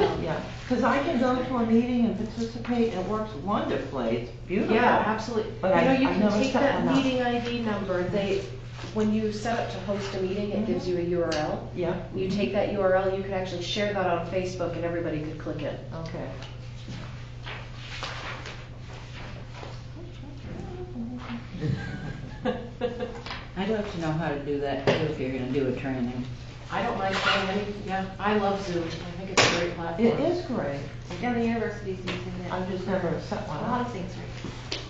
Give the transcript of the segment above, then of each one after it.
Yeah, because I can go to a meeting and participate, and it works wonderfully, it's beautiful. Yeah, absolutely. But You I've can never take set that one up. meeting ID number, when you set up to host a meeting, it gives you a URL. Yeah. You take that URL, you can actually share that on Facebook and everybody could click it. Okay. I'd like to know how to do that too if you're gonna do a training. I don't mind sharing any, yeah, I love Zoom, I think it's a great platform. It is great. Yeah, the university's using it. I've just never set A one lot up. of things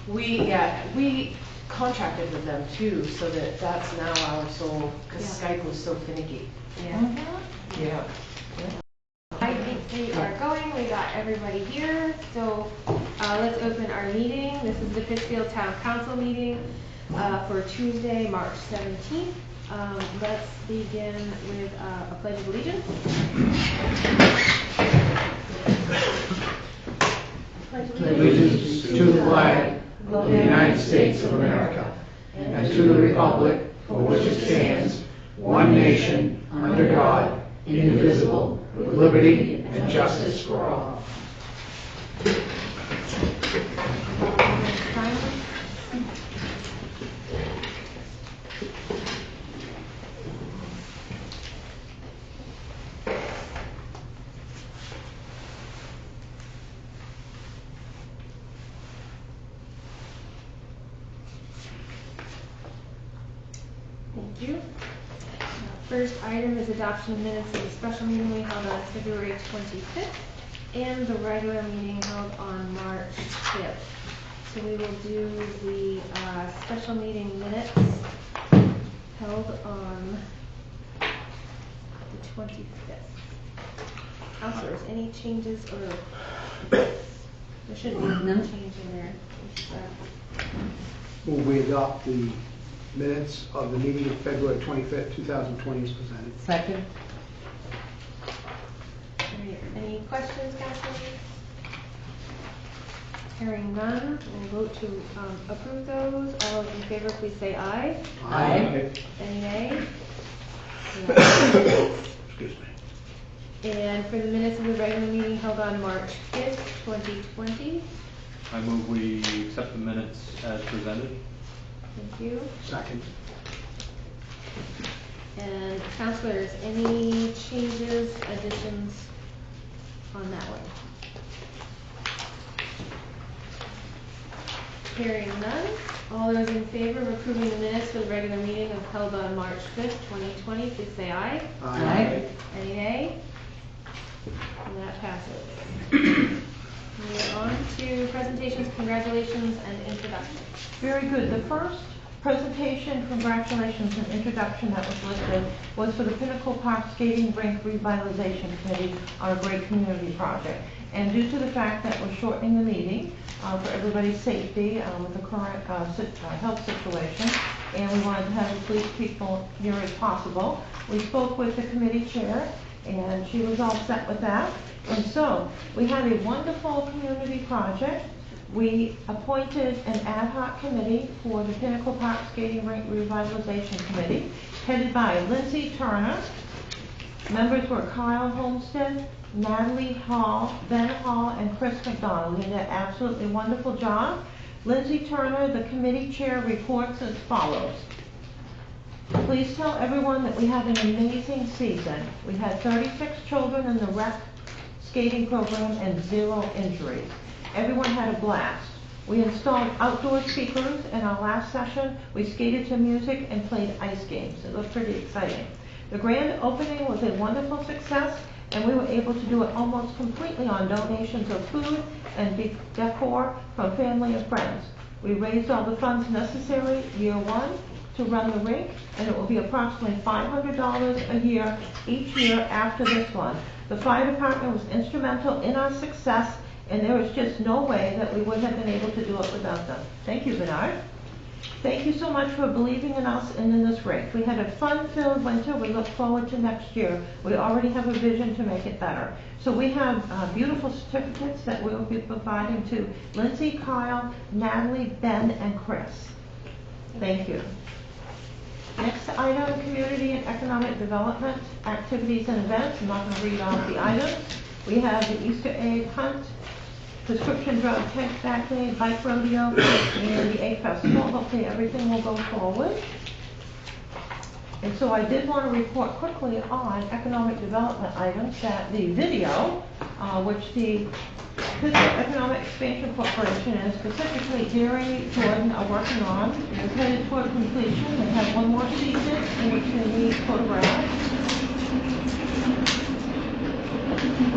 right. We contracted with them too, so that's now our sole, because Skype was so finicky. Mhm. Yeah. I think we are going. We got everybody here. So let's open our meeting. This is the Pittsfield Town Council meeting for Tuesday, March 17th. Let's begin with a pledge of allegiance. Allegiance to the flag of the United States of America and to the republic for which it stands, one nation, under God, indivisible, with liberty and justice for all. Thank you. First item is adoption of minutes of the special meeting we held on February 25th and the regular meeting held on March 5th. So we will do the special meeting minutes held on the 25th. Counselors, any changes or there shouldn't be no change in there. Will we adopt the minutes of the meeting of February 25th, 2020 as presented? Second? Alright, any questions, counselors? Hearing none, we'll vote to approve those. All those in favor, please say aye. Aye. Any nay? Excuse me. And for the minutes of the regular meeting held on March 5th, 2020. I move we accept the minutes as presented. Thank you. Second. And counselors, any changes, additions on that one? Hearing none, all those in favor of approving the minutes for the regular meeting held on March 5th, 2020, please say aye. Aye. Any nay? And that passes. We're on to presentations, congratulations, and introductions. Very good. The first presentation, congratulations, and introduction that was listed was for the Pinnacle Park Skating Rink Revitalization Committee on a great community project. And due to the fact that we're shortening the meeting for everybody's safety with the current health situation, and we wanted to have as few people here as possible, we spoke with the committee chair, and she was all set with that. And so we had a wonderful community project. We appointed an ad hoc committee for the Pinnacle Park Skating Rink Revitalization Committee, headed by Lindsay Turner. Members were Kyle Homestead, Natalie Hall, Ben Hall, and Chris McDonald. They did an absolutely wonderful job. Lindsay Turner, the committee chair, reports as follows. Please tell everyone that we had an amazing season. We had 36 children in the rec skating program and 0 injuries. Everyone had a blast. We installed outdoor speakers in our last session. We skated to music and played ice games. It looked pretty exciting. The grand opening was a wonderful success, and we were able to do it almost completely on donations of food and decor from family and friends. We raised all the funds necessary year one to run the rink, and it will be approximately $500 a year each year after this one. The fire department was instrumental in our success, and there was just no way that we would have been able to do it without them. Thank you, Bernard. Thank you so much for believing in us and in this rink. We had a fun-filled winter. We look forward to next year. We already have a vision to make it better. So we have beautiful certificates that we will be providing to Lindsay, Kyle, Natalie, Ben, and Chris. Thank you. Next item, community and economic development activities and events. I'm not going to read all of the items. We have the Easter egg hunt, prescription drug take back day, bike rodeo, and the egg festival. Hopefully everything will go forward. And so I did want to report quickly on economic development items that the video, which the Pittsburgh Economic Expansion Corporation and specifically Gary Jordan are working on, is headed toward completion. They have one more season in which they need photographs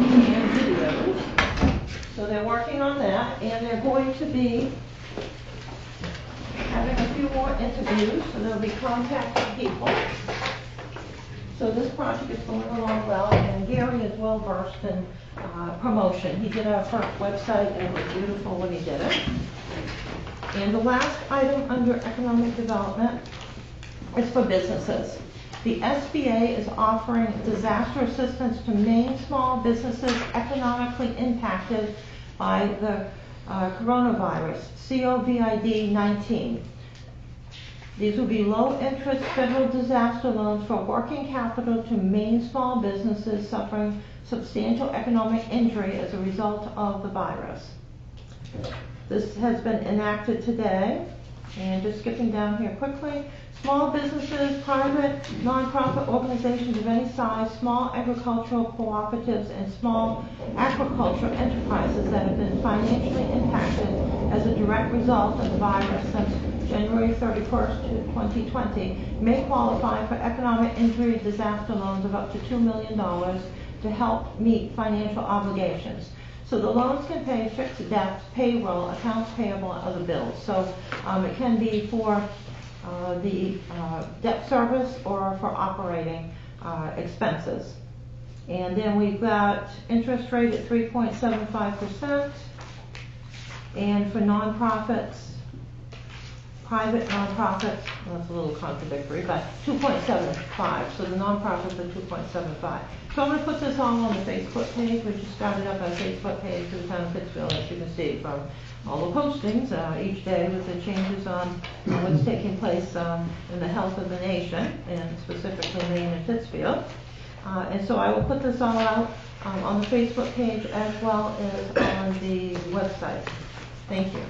and videos. So they're working on that, and they're going to be having a few more interviews, so they'll be contacting people. So this project is going along well, and Gary is well versed in promotion. He did our first website, and it was beautiful when he did it. And the last item under economic development is for businesses. The SBA is offering disaster assistance to Maine small businesses economically impacted by the coronavirus, COVID-19. These will be low-interest federal disaster loans for working capital to Maine small businesses suffering substantial economic injury as a result of the virus. This has been enacted today, and just skipping down here quickly. Small businesses, private, nonprofit organizations of any size, small agricultural cooperatives, and small agricultural enterprises that have been financially impacted as a direct result of the virus since January 31st, 2020, may qualify for economic injury disaster loans of up to $2 million to help meet financial obligations. So the loans can pay fixed debts, payroll, accounts payable, and other bills. So it can be for the debt service or for operating expenses. And then we've got interest rate at 3.75%. And for nonprofits, private nonprofits, well, that's a little contradictory, but 2.75. So the nonprofits are 2.75. So I'm going to put this all on the Facebook page, which is started up on the Facebook page of the town of Pittsfield, as you can see from all the postings each day with the changes on what's taking place in the health of the nation, and specifically Maine and Pittsfield. And so I will put this all out on the Facebook page as well as on the website. Thank you.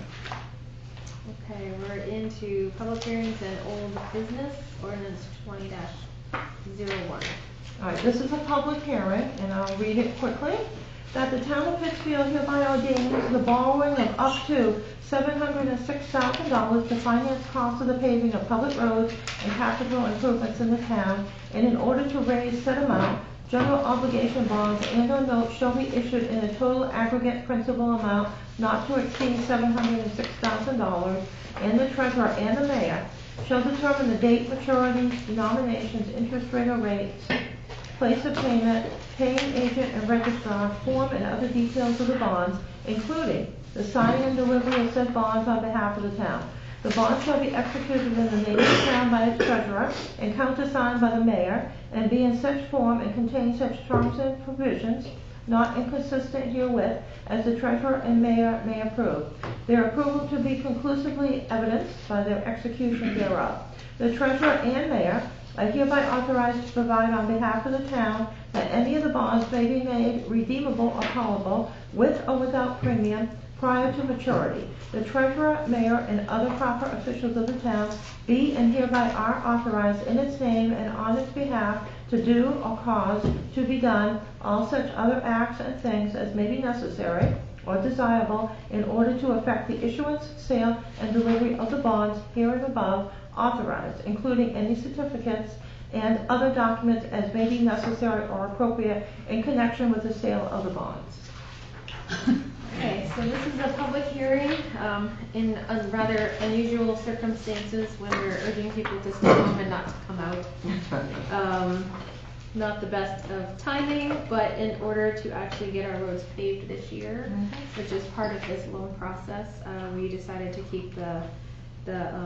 Okay, we're into public hearings and old business, ordinance 20-01. All right, this is a public hearing, and I'll read it quickly. That the town of Pittsfield hereby ordains the borrowing of up to $706,000 to finance costs of the paving of public roads and capital improvements in the town, and in order to raise said amount, general obligation bonds and/or notes shall be issued in a total aggregate principal amount not to exceed $706,000, and the treasurer and the mayor shall determine the date, maturity, denominations, interest rate or rates, place of payment, paying agent and registrar, form and other details of the bonds, including the signing and delivery of said bonds on behalf of the town. The bond shall be executed in the name of the town by its treasurer and countersigned by the mayor, and be in such form and contain such terms and provisions not inconsistent herewith as the treasurer and mayor may approve. Their approval to be conclusively evidenced by their execution thereof. The treasurer and mayor are hereby authorized to provide on behalf of the town that any of the bonds may be made redeemable or callable with or without premium prior to maturity. The treasurer, mayor, and other proper officials of the town be and hereby are authorized in its name and on its behalf to do or cause to be done all such other acts and things as may be necessary or desirable in order to effect the issuance, sale, and delivery of the bonds hereinabove authorized, including any certificates and other documents as may be necessary or appropriate in connection with the sale of the bonds. Okay, so this is a public hearing in rather unusual circumstances when we're urging people to stay home and not to come out. Not the best of timing, but in order to actually get our roads paved this year, which is part of this loan process, we decided to keep the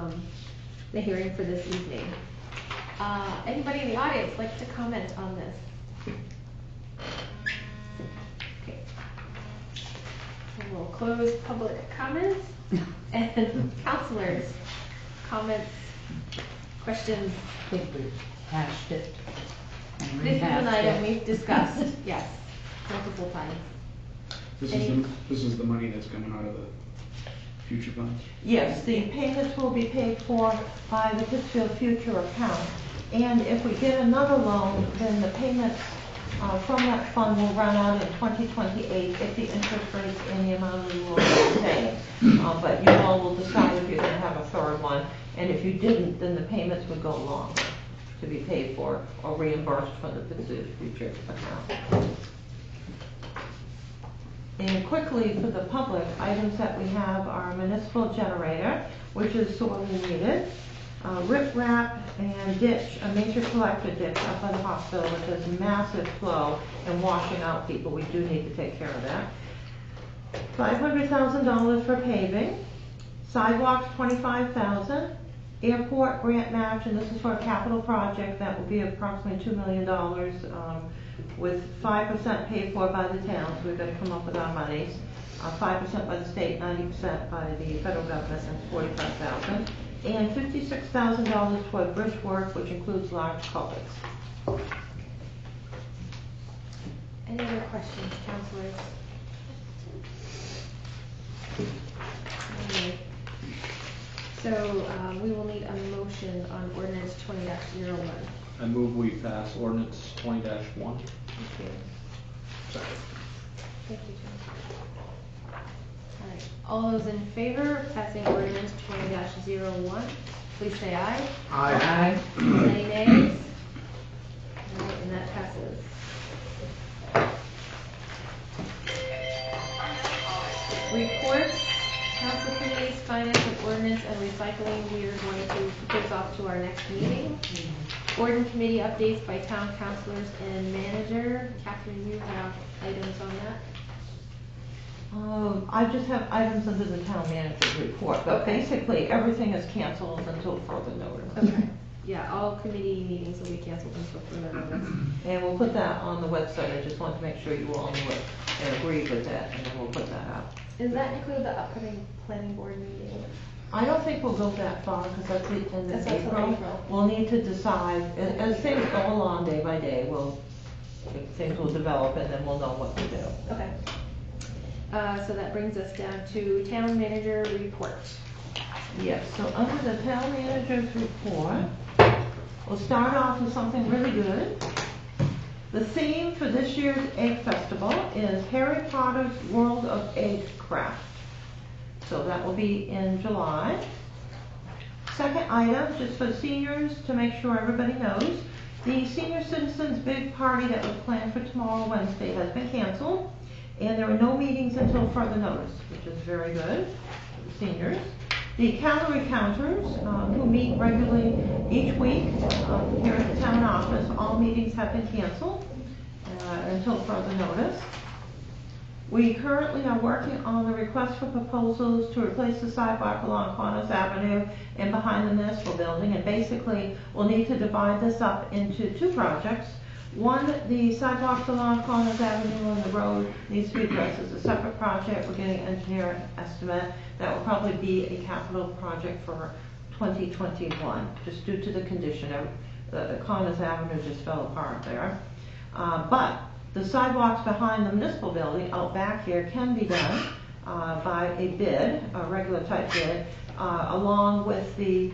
hearing for this evening. Anybody in the audience like to comment on this? Okay. So we'll close public comments and counselors' comments, questions. I think we've hashed it and This is an rehashed item it. we've discussed, yes, multiple municipal funds. This is the money that's coming out of the future funds. Yes, the payments will be paid for by the Pittsfield Future account. And if we get another loan, then the payments from that fund will run out in 2028 if the interest rates and the amount of the loan is the same. But you all will decide if you're going to have a third one. And if you didn't, then the payments would go longer to be paid for or reimbursed from the Pittsfield Future account. And quickly for the public, items that we have are municipal generator, which is sorely needed, rip wrap and ditch, a major collector ditch up by the hospital, which has massive flow and washing out people. We do need to take care of that. $500,000 for paving, sidewalks $25,000, airport grant match, and this is for a capital project that will be approximately $2 million. With 5% paid for by the town, so we've got to come up with our monies. 5% by the state, 90% by the federal government, that's $45,000. And $56,000 toward bridge work, which includes large culverts. Any other questions, councilors? Alright. So, we will need a motion on ordinance 20-01. I move we pass ordinance 20-1. Thank you. Thank you, John. Alright, all those in favor of passing ordinance 20-01, please say aye. Aye. Any nays? Alright, and that passes. Reports, council committees, finance and ordinance and recycling, we are going to put this off to our next meeting. Board and committee updates by town councilors and manager. Catherine, you have items on that? I just have items under the town manager's report, but Okay. basically everything is canceled until further notice. Okay. Yeah, all committee meetings will be canceled until further notice. And we'll put that on the website. I just want to make sure you all knew it and agreed with that, and then we'll put that out. Does that include the upcoming planning board meeting? I don't think we'll go that far because that's the end of That's until April. April. We'll need to decide, as things go along day by day, things will develop and then we'll know what to do. Okay. So that brings us down to town manager report. Yes, so under the town manager's report, we'll start off with something really good. The theme for this year's Egg Festival is Harry Potter's World of Egg Craft. So that will be in July. Second item, just for seniors, to make sure everybody knows, the Senior Citizens Big Party that was planned for tomorrow, Wednesday, has been canceled. And there are no meetings until further notice, which is very good for the seniors. The calorie counters, who meet regularly each week here at the town office, all meetings have been canceled until further notice. We currently are working on the request for proposals to replace the sidewalk along Connors Avenue and behind the municipal building. And basically, we'll need to divide this up into two projects. One, the sidewalks along Connors Avenue on the road needs to be addressed as a separate project. We're getting an engineer estimate. That will probably be a capital project for 2021, just due to the condition of the Connors Avenue just fell apart there. But the sidewalks behind the municipal building out back here can be done by a bid, a regular type bid, along with the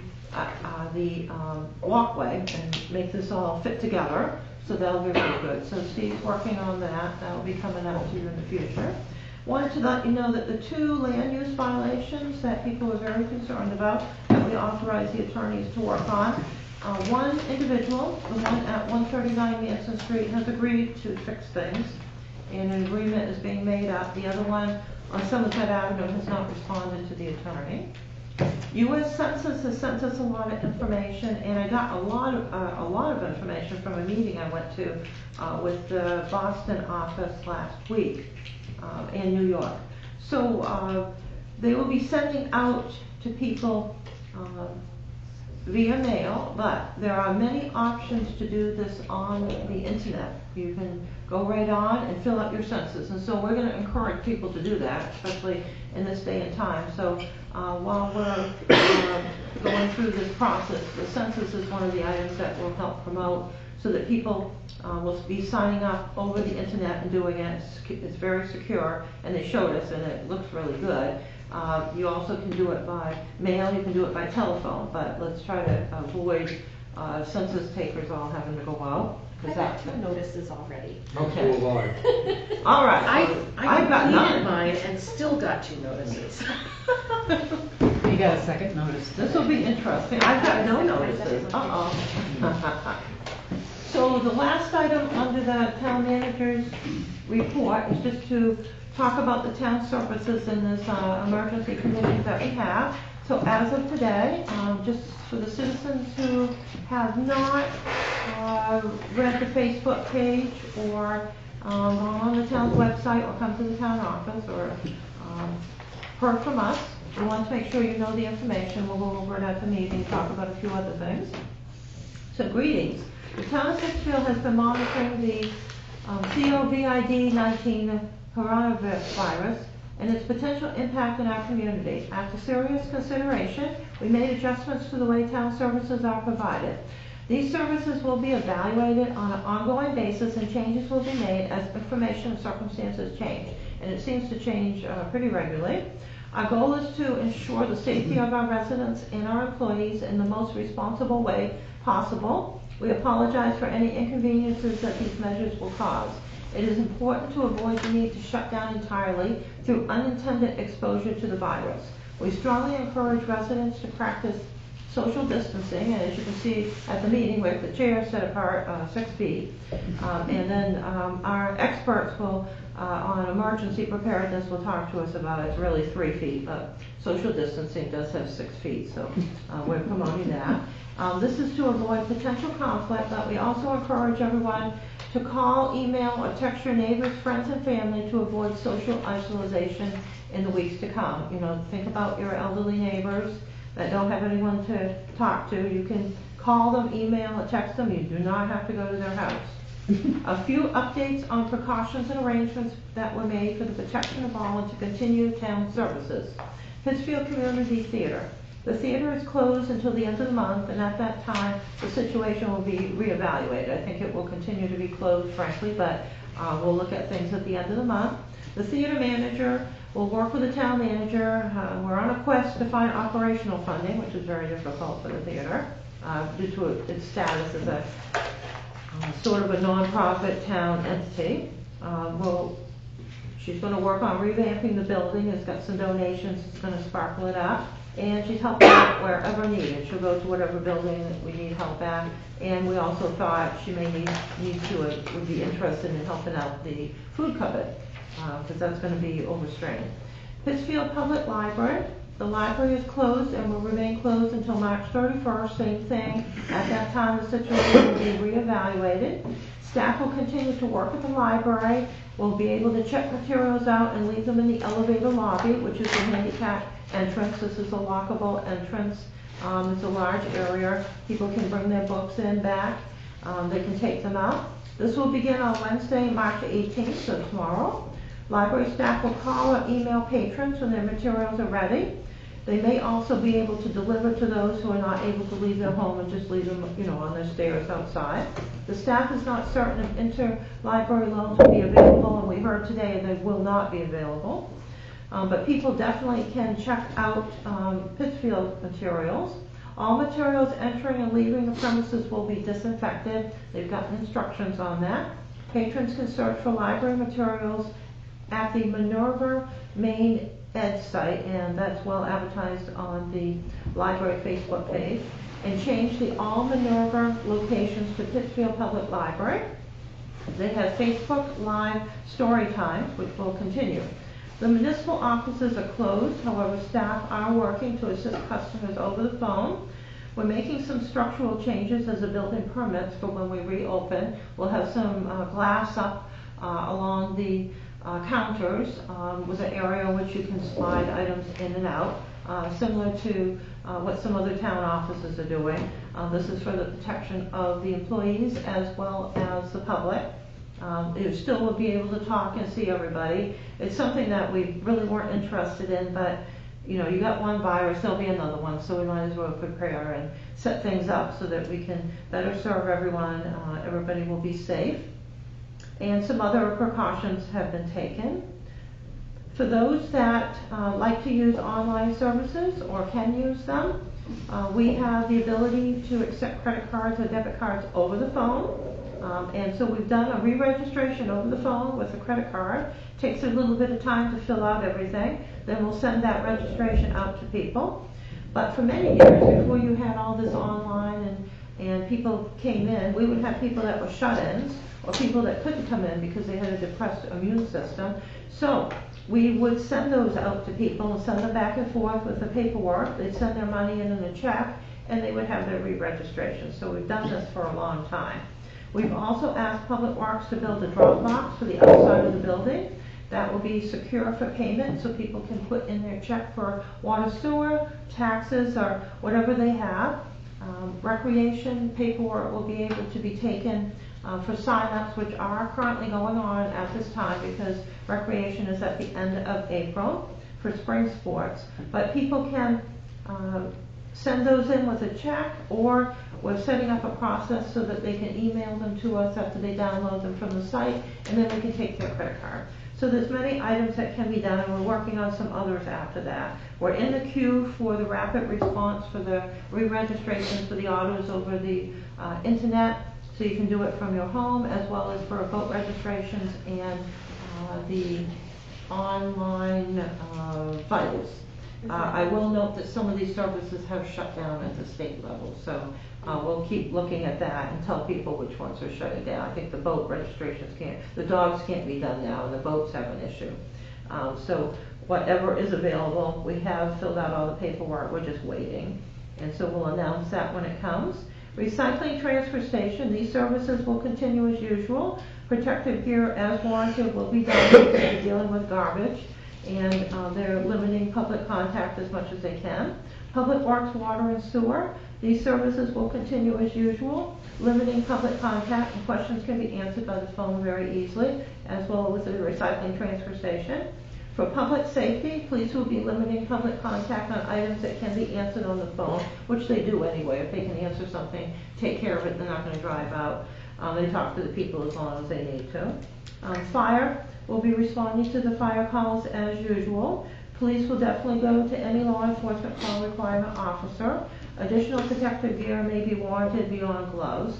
walkway, and make this all fit together. So that'll be really good. So Steve's working on that. That'll be coming out to you in the future. Wanted to let you know that the two land use violations that people are very concerned about, that we authorize the attorneys to work on. One individual, the one at 139 Manson Street, has agreed to fix things, and an agreement is being made up. The other one on Somerset Avenue has not responded to the attorney. U.S. Census has sent us a lot of information, and I got a lot of information from a meeting I went to with the Boston office last week in New York. So they will be sending out to people via mail, but there are many options to do this on the internet. You can go right on and fill out your census, and so we're going to encourage people to do that, especially in this day and time. So while we're going through this process, the census is one of the items that will help promote. so that people will be signing up over the internet and doing it. It's very secure, and they showed us, and it looks really good. You also can do it by mail, you can do it by telephone, but let's try to avoid census takers all having to go out. I got 2 notices already. Okay. So have I. All right. I've got completed none. mine and still got 2 notices. You got a second notice. This will be interesting. I've got no notices. Uh-oh. So the last item under the town manager's report is just to talk about the town services in this emergency committee that we have. So as of today, just for the citizens who have not read the Facebook page or gone on the town's website or come to the town office or heard from us, we want to make sure you know the information. We'll go over it at the meeting, talk about a few other things. So greetings. The town of Pittsfield has been monitoring the COVID-19 coronavirus and its potential impact in our community. After serious consideration, we made adjustments to the way town services are provided. These services will be evaluated on an ongoing basis, and changes will be made as information and circumstances change. And it seems to change pretty regularly. Our goal is to ensure the safety of our residents and our employees in the most responsible way possible. We apologize for any inconveniences that these measures will cause. It is important to avoid the need to shut down entirely through unintended exposure to the virus. We strongly encourage residents to practice social distancing, and as you can see at the meeting, we have the chairs set apart 6 feet. And then our experts will, on emergency preparedness, will talk to us about it's really 3 feet, but social distancing does have 6 feet, so we're promoting that. This is to avoid potential conflict, but we also encourage everyone to call, email, or text your neighbors, friends, and family to avoid social isolation in the weeks to come. You know, think about your elderly neighbors that don't have anyone to talk to. You can call them, email, or text them. You do not have to go to their house. A few updates on precautions and arrangements that were made for the protection of all and to continue town services. Pittsfield Community Theater. The theater is closed until the end of the month, and at that time, the situation will be reevaluated. I think it will continue to be closed, frankly, but we'll look at things at the end of the month. The theater manager will work with the town manager. We're on a quest to find operational funding, which is very difficult for the theater due to its status as a sort of a non-profit town entity. She's going to work on revamping the building. It's got some donations. It's going to sparkle it up. And she's helping out wherever needed. She'll go to whatever building that we need help at. And we also thought she may would be interested in helping out the food cupboard, because that's going to be overstrained. Pittsfield Public Library. The library is closed and will remain closed until March 31st. Same thing. At that time, the situation will be reevaluated. Staff will continue to work at the library. We'll be able to check materials out and leave them in the elevator lobby, which is the handicap entrance. This is a lockable entrance. It's a large area. People can bring their books in back. They can take them out. This will begin on Wednesday, March 18th, so tomorrow. Library staff will call or email patrons when their materials are ready. They may also be able to deliver to those who are not able to leave their home and just leave them, on their stairs outside. The staff is not certain if interlibrary loans will be available, and we heard today they will not be available. But people definitely can check out Pittsfield materials. All materials entering and leaving the premises will be disinfected. They've got instructions on that. Patrons can search for library materials at the Minerva Main Ed site, and that's well advertised on the library Facebook page, and change the all Minerva locations to Pittsfield Public Library. They have Facebook Live story times, which will continue. The municipal offices are closed, however, staff are working to assist customers over the phone. We're making some structural changes as the building permits for when we reopen. We'll have some glass up along the counters with an area which you can slide items in and out, similar to what some other town offices are doing. This is for the protection of the employees as well as the public. You still will be able to talk and see everybody. It's something that we really weren't interested in, but you know, you got one virus, there'll be another one, so we might as well prepare and set things up so that we can better serve everyone, everybody will be safe. And some other precautions have been taken. For those that like to use online services or can use them, we have the ability to accept credit cards or debit cards over the phone. And so we've done a re-registration over the phone with a credit card. Takes a little bit of time to fill out everything. Then we'll send that registration out to people. But for many years, before you had all this online and people came in, we would have people that were shut-ins or people that couldn't come in because they had a depressed immune system. So we would send those out to people and send them back and forth with the paperwork. They'd send their money in a check and they would have their re-registration. So we've done this for a long time. We've also asked Public Works to build a drop box for the outside of the building. That will be secure for payment so people can put in their check for water, sewer, taxes, or whatever they have. Recreation paperwork will be able to be taken for sign-ups, which are currently going on at this time because recreation is at the end of April for spring sports. But people can send those in with a check, or we're setting up a process so that they can email them to us after they download them from the site, and then we can take their credit card. So there's many items that can be done, and we're working on some others after that. We're in the queue for the rapid response for the re-registration for the autos over the internet, so you can do it from your home, as well as for boat registrations and the online vitals. I will note that some of these services have shut down at the state level, so we'll keep looking at that and tell people which ones are shutting down. I think the boat registrations can't, the dogs can't be done now, and the boats have an issue. So whatever is available, we have filled out all the paperwork, we're just waiting. And so we'll announce that when it comes. Recycling transfer station, these services will continue as usual. Protective gear as warranted will be done because they're dealing with garbage, and they're limiting public contact as much as they can. Public Works, water and sewer, these services will continue as usual, limiting public contact, and questions can be answered by the phone very easily, as well as the recycling transfer station. For public safety, police will be limiting public contact on items that can be answered on the phone, which they do anyway. If they can answer something, take care of it, they're not going to drive out. They talk to the people as long as they need to. Fire will be responding to the fire calls as usual. Police will definitely go to any law enforcement call requirement officer. Additional protective gear may be warranted beyond gloves.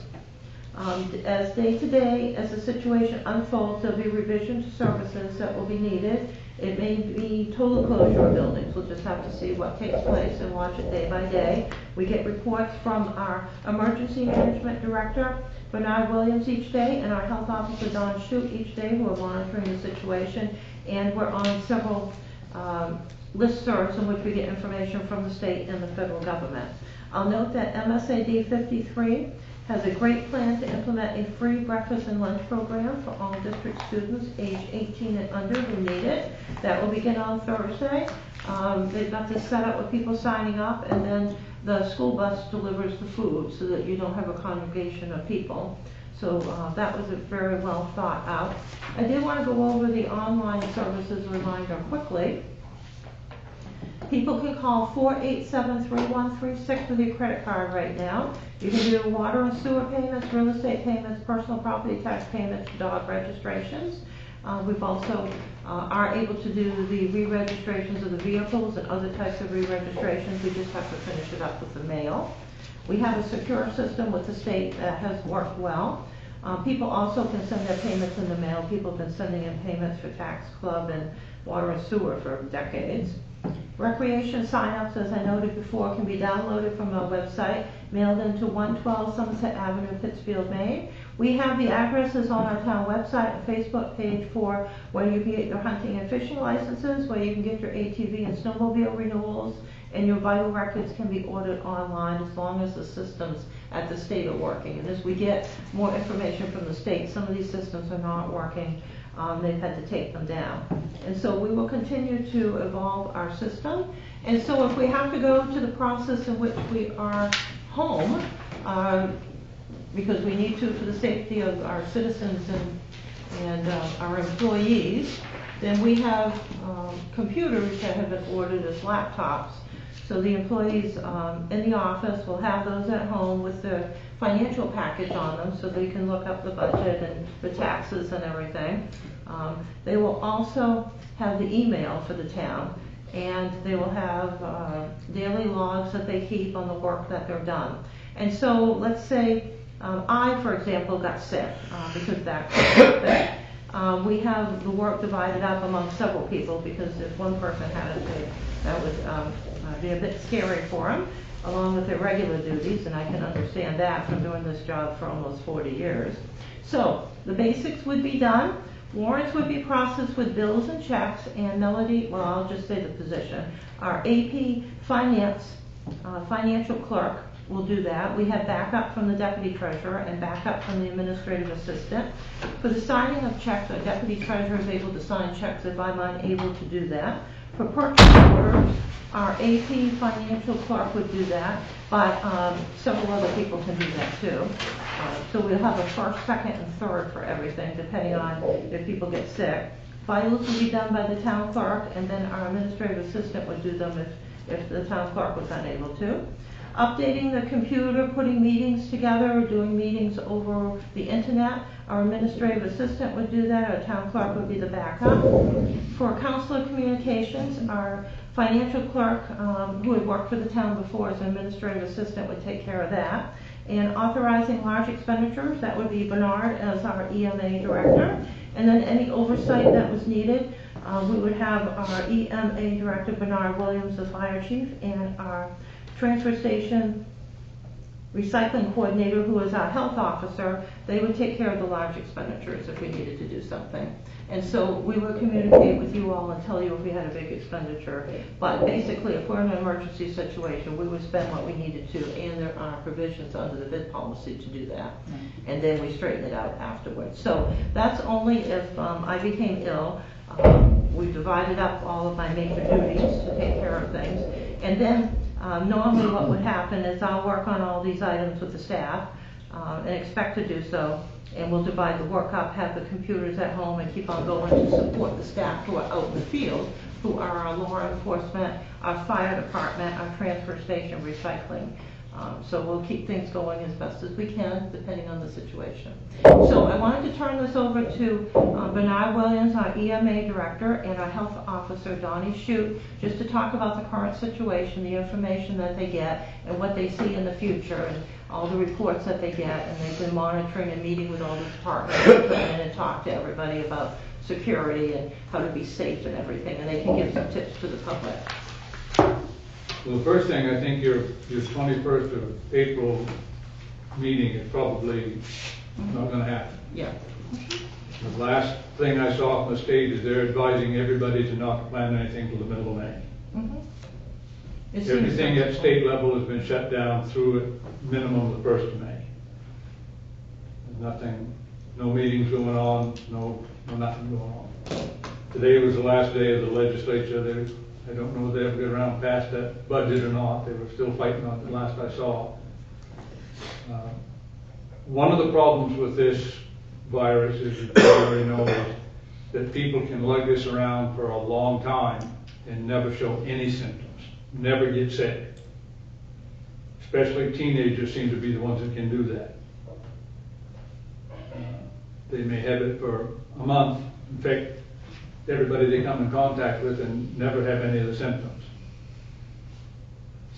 As day to day, as the situation unfolds, there'll be revision to services that will be needed. It may be total closure of buildings. We'll just have to see what takes place and watch it day by day. We get reports from our emergency management director, Bernard Williams, each day, and our health officer, Don Shute, each day, who are monitoring the situation. And we're on several listservs in which we get information from the state and the federal government. I'll note that MSAD 53 has a great plan to implement a free breakfast and lunch program for all district students age 18 and under who need it. That will begin on Thursday. They've got this set up with people signing up, and then the school bus delivers the food so that you don't have a congregation of people. So that was a very well thought out. I did want to go over the online services reminder quickly. People can call 487-3136 with your credit card right now. You can do water and sewer payments, real estate payments, personal property tax payments, dog registrations. We've also are able to do the re-registrations of the vehicles and other types of re-registrations. We just have to finish it up with the mail. We have a secure system with the state that has worked well. People also can send their payments in the mail. People have been sending in payments for Tax Club and water and sewer for decades. Recreation sign-ups, as I noted before, can be downloaded from our website, mailed into 112 Somerset Avenue, Pittsfield, Maine. We have the addresses on our town website and Facebook page for where you can get your hunting and fishing licenses, where you can get your ATV and snowmobile renewals, and your vital records can be ordered online as long as the systems at the state are working. And as we get more information from the state, some of these systems are not working. They've had to take them down. And so we will continue to evolve our system. And so if we have to go to the process in which we are home, because we need to for the safety of our citizens and our employees, Then we have computers that have been ordered as laptops. So the employees in the office will have those at home with their financial package on them so they can look up the budget and the taxes and everything. They will also have the email for the town, and they will have daily logs that they keep on the work that they're done. And so let's say I, for example, got sick because that happened. We have the work divided up among several people because if one person had it, that would be a bit scary for them, along with their regular duties, and I can understand that from doing this job for almost 40 years. So the basics would be done. Warrants would be processed with bills and checks, and Melody, well, I'll just say the position, our AP Finance financial clerk will do that. We have backup from the deputy treasurer and backup from the administrative assistant. For the signing of checks, our deputy treasurer is able to sign checks if I'm unable to do that. For purchase orders, our AP financial clerk would do that, but several other people can do that too. So we'll have a first, second, and third for everything, depending on if people get sick. Vitals will be done by the town clerk, and then our administrative assistant would do them if the town clerk was unable to. Updating the computer, putting meetings together, doing meetings over the internet. Our administrative assistant would do that, our town clerk would be the backup. For counselor communications, our financial clerk, who had worked for the town before as an administrative assistant, would take care of that. And authorizing large expenditures, that would be Bernard as our EMA director. And then any oversight that was needed, we would have our EMA director, Bernard Williams, the fire chief, and our transfer station recycling coordinator, who is our health officer. They would take care of the large expenditures if we needed to do something. And so we would communicate with you all and tell you if we had a big expenditure. But basically, if we're in an emergency situation, we would spend what we needed to, and there are provisions under the bid policy to do that. And then we straighten it out afterwards. So that's only if I became ill. We divided up all of my major duties to take care of things. And then normally what would happen is I'll work on all these items with the staff and expect to do so. And we'll divide the work up, have the computers at home, and keep on going to support the staff who are out in the field, who are our law enforcement, our fire department, our transfer station, recycling. So we'll keep things going as best as we can, depending on the situation. So I wanted to turn this over to Bernard Williams, our EMA director, and our health officer, Donnie Shute, just to talk about the current situation, the information that they get, and what they see in the future, and all the reports that they get. And they've been monitoring and meeting with all the departments to come in and talk to everybody about security and how to be safe and everything, and they can give some tips to the public. Well, the first thing, I think your 21st of April meeting is probably not going to happen. Yeah. The last thing I saw from the state is they're advising everybody to not plan anything till the middle of May. Mm-hmm. Everything at state level has been shut down through at minimum the 1st of May. There's nothing, no meetings going on, no nothing going on. Today was the last day of the legislature. I don't know if they ever get around past that budget or not. They were still fighting on it the last I saw. One of the problems with this virus, as you already know, is that people can lug this around for a long time and never show any symptoms, never get sick. Especially teenagers seem to be the ones that can do that. They may have it for a month. In fact, everybody they come in contact with and never have any of the symptoms.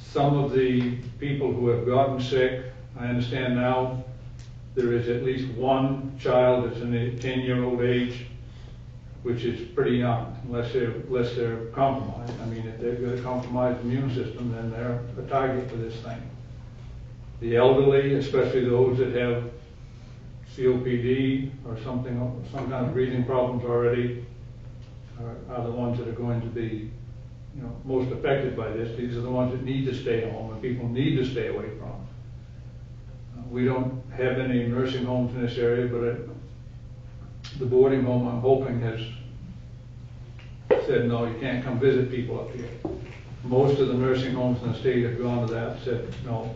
Some of the people who have gotten sick, I understand now there is at least one child that's in the 10-year-old age, which is pretty young, unless they're compromised. I mean, if they've got a compromised immune system, then they're a target for this thing. The elderly, especially those that have COPD or some kind of breathing problems already, are the ones that are going to be, most affected by this. These are the ones that need to stay home and people need to stay away from. We don't have any nursing homes in this area, but the boarding home, I'm hoping, has said, no, you can't come visit people up here. Most of the nursing homes in the state have gone to that and said, no,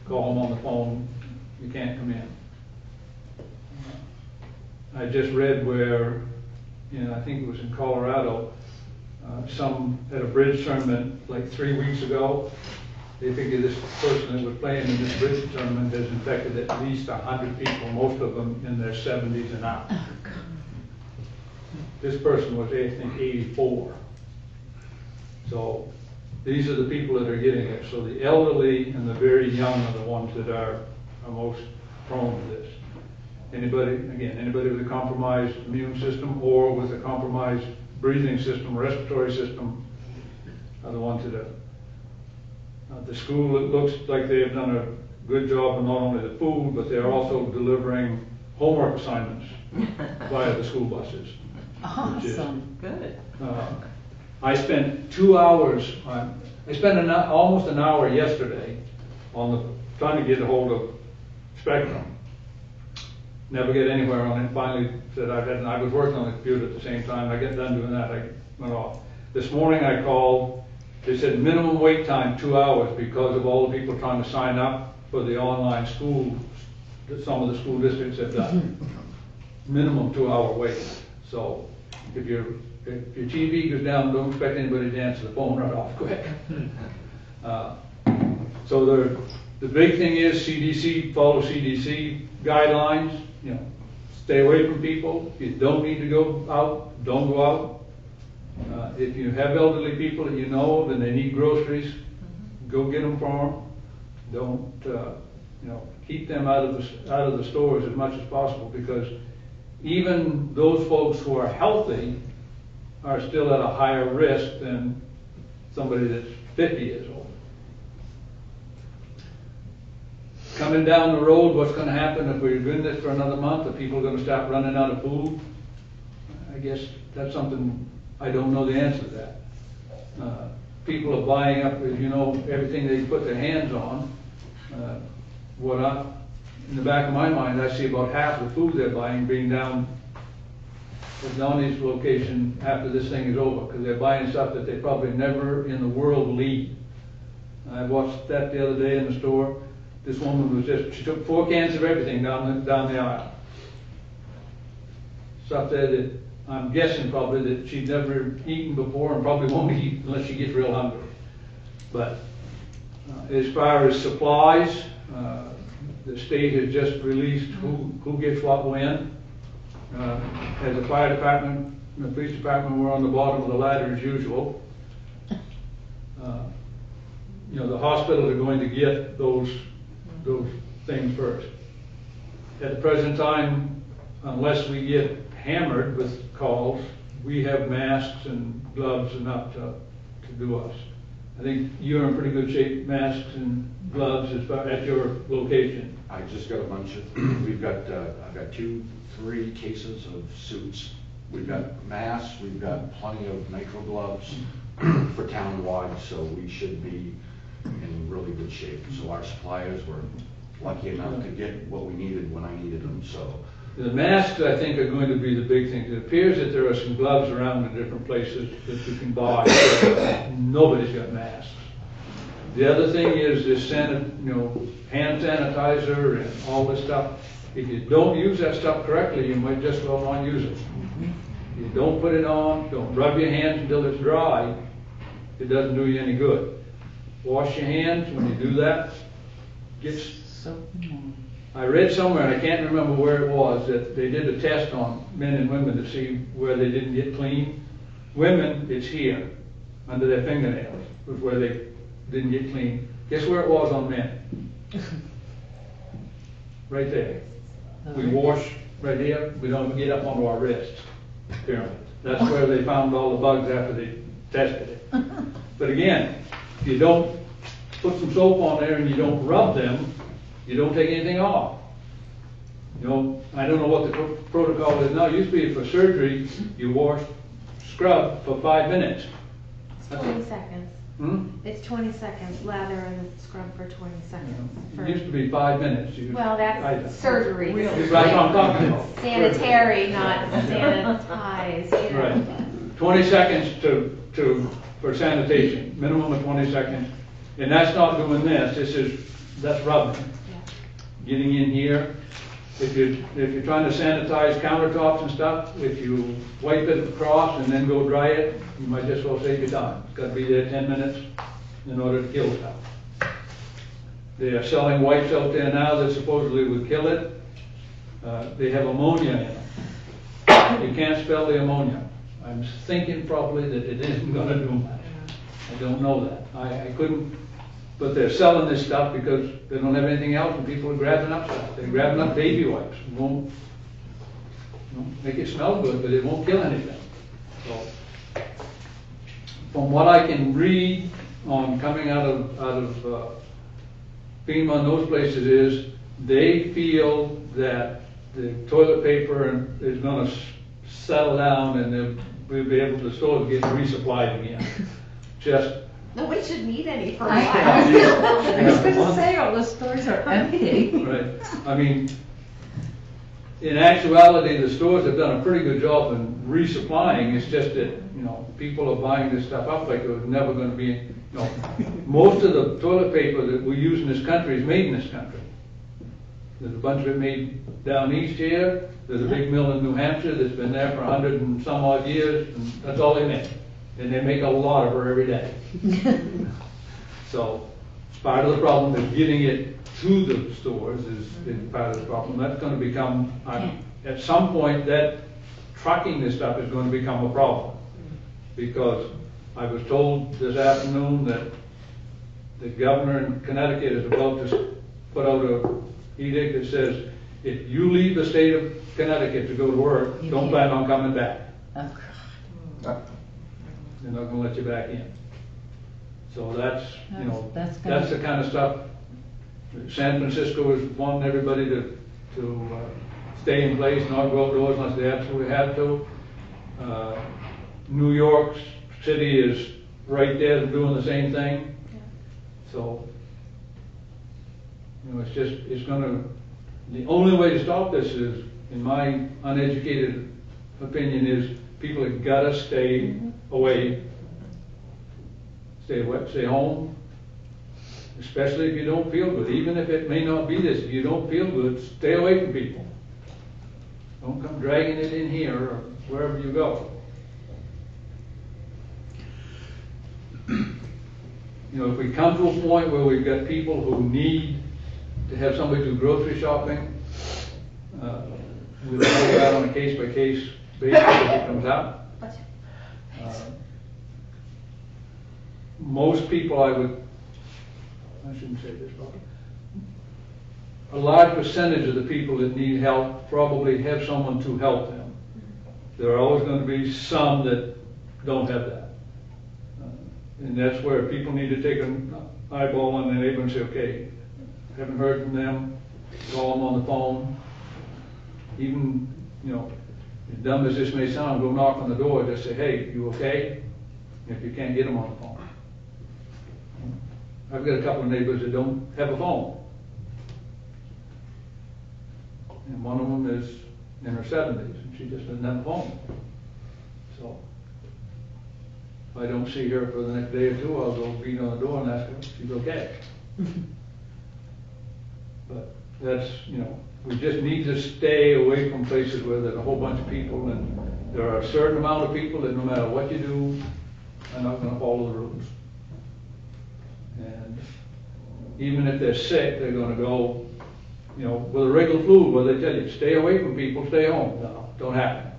call them on the phone, you can't come in. I just read where and I think it was in Colorado, some at a bridge tournament like 3 weeks ago. They figured this person that was playing in this bridge tournament has infected at least 100 people, most of them in their 70s and up. This person was, I think, 84. So these are the people that are getting it. So the elderly and the very young are the ones that are most prone to this. Anybody with a compromised immune system or with a compromised breathing system, respiratory system, are the ones that are. The school, it looks like they have done a good job of not only the food, but they're also delivering homework assignments via the school buses. Awesome. Good. I spent 2 hours, I spent almost an hour yesterday trying to get a hold of Spectrum. Never get anywhere on it. Finally said I was working on the computer at the same time. I get done doing that, I went off. This morning I called. They said minimum wait time 2 hours because of all the people trying to sign up for the online school that some of the school districts have done. Minimum 2 hour wait. So if your TV goes down, don't expect anybody to answer the phone right off quick. So the big thing is CDC, follow CDC guidelines. You know, stay away from people. If you don't need to go out, don't go out. If you have elderly people that you know and they need groceries, go get them for them. Don't, keep them out of the stores as much as possible, because even those folks who are healthy are still at a higher risk than somebody that's 50 years old. Coming down the road, what's going to happen if we're doing this for another month? Are people going to start running out of food? I guess that's something I don't know the answer to that. People are buying up, as you know, everything they put their hands on. In the back of my mind, I see about half the food they're buying being down at Donnie's location after this thing is over, because they're buying stuff that they probably never in the world will eat. I watched that the other day in the store. This woman she took 4 cans of everything down the aisle. Stuff there that I'm guessing probably that she'd never eaten before and probably won't eat unless she gets real hungry. But as far as supplies, the state has just released who gets what when. As a fire department and the police department, we're on the bottom of the ladder as usual. The hospitals are going to get those things first. At the present time, unless we get hammered with calls, we have masks and gloves enough to do us. I think you're in pretty good shape, masks and gloves at your location. I just got a bunch of, I've got 2-3 cases of suits. We've got masks, we've got plenty of nitrile gloves for town-wide, so we should be in really good shape. So our suppliers were lucky enough to get what we needed when I needed them, so. The masks, I think, are going to be the big thing. It appears that there are some gloves around in different places that you can buy. Nobody's got masks. The other thing is this hand sanitizer and all this stuff. If you don't use that stuff correctly, you might just well not use it. If you don't put it on, don't rub your hands until it's dry, it doesn't do you any good. Wash your hands when you do that. I read somewhere, and I can't remember where it was, that they did a test on men and women to see where they didn't get clean. Women, it's here, under their fingernails, was where they didn't get clean. Guess where it was on men? Right there. We wash right here, we don't get up onto our wrists, apparently. That's where they found all the bugs after they tested it. But again, if you don't put some soap on there and you don't rub them, you don't take anything off. I don't know what the protocol is now. It used to be for surgery, you scrub for 5 minutes. It's 20 seconds. It's 20 seconds, lather and scrub for 20 seconds. It used to be 5 minutes. Well, that's surgery. That's what I'm talking about. Sanitary, not sanitized. Right. 20 seconds for sanitation, minimum of 20 seconds. And that's not doing this. That's rubbing. Getting in here. if you're trying to sanitize countertops and stuff, if you wipe it across and then go dry it, you might just well save your time. It's gotta be there 10 minutes in order to kill stuff. They are selling wipes out there now that supposedly would kill it. They have ammonia in them. You can't spell the ammonia. I'm thinking probably that it isn't gonna do much. I don't know that. I couldn't, but they're selling this stuff because they don't have anything else and people are grabbing up stuff. They're grabbing up baby wipes. It won't, make it smell good, but it won't kill anything. So, from what I can read on coming out of FEMA and those places is, they feel that the toilet paper is gonna settle down and we'll be able to stores get resupplied again. Just, Nobody should need any for a I while. was gonna say, all the stores are empty. right, I mean, in actuality, the stores have done a pretty good job in resupplying. It's just that, people are buying this stuff up like it was never gonna be, most of the toilet paper that we use in this country is made in this country. There's a bunch of it made down east here. There's a big mill in New Hampshire that's been there for 100 and some odd years, and that's all they make. And they make a lot of her every day. So, part of the problem is getting it to the stores is part of the problem. That's gonna become, at some point, that trucking this stuff is gonna become a problem. Because I was told this afternoon that the governor in Connecticut is about to put out a edict that says, if you leave the state of Connecticut to go to work, You don't can't. plan on coming back. Oh, God. They're not gonna let you back in. So that's That's the kind of stuff. San Francisco is wanting everybody to stay in place, not go outdoors unless they absolutely have to. New York City is right there doing the same thing. So, the only way to stop this is, in my uneducated opinion, is people have gotta stay away. Stay home, especially if you don't feel good. Even if it may not be this, if you don't feel good, stay away from people. Don't come dragging it in here or wherever you go. If we come to a point where we've got people who need to have somebody do grocery shopping, we'll handle that on a case-by-case basis as it comes up. Most people I shouldn't say this, but a large percentage of the people that need help probably have someone to help them. There are always going to be some that don't have that. And that's where people need to take an eyeball on their neighbor and say, okay, haven't heard from them, call them on the phone. Even, as dumb as this may sound, go knock on the door, just say, hey, you okay? If you can't get them on the phone. I've got a couple of neighbors that don't have a phone. And one of them is in her 70s, and she just doesn't have a phone. So, if I don't see her for the next day or two, I'll go beat on the door and ask her if she's okay. But that's, we just need to stay away from places where there's a whole bunch of people, and there are a certain amount of people that no matter what you do, are not going to follow the rules. And even if they're sick, they're going to go, with a regular flu, where they tell you, stay away from people, stay home. No, don't happen.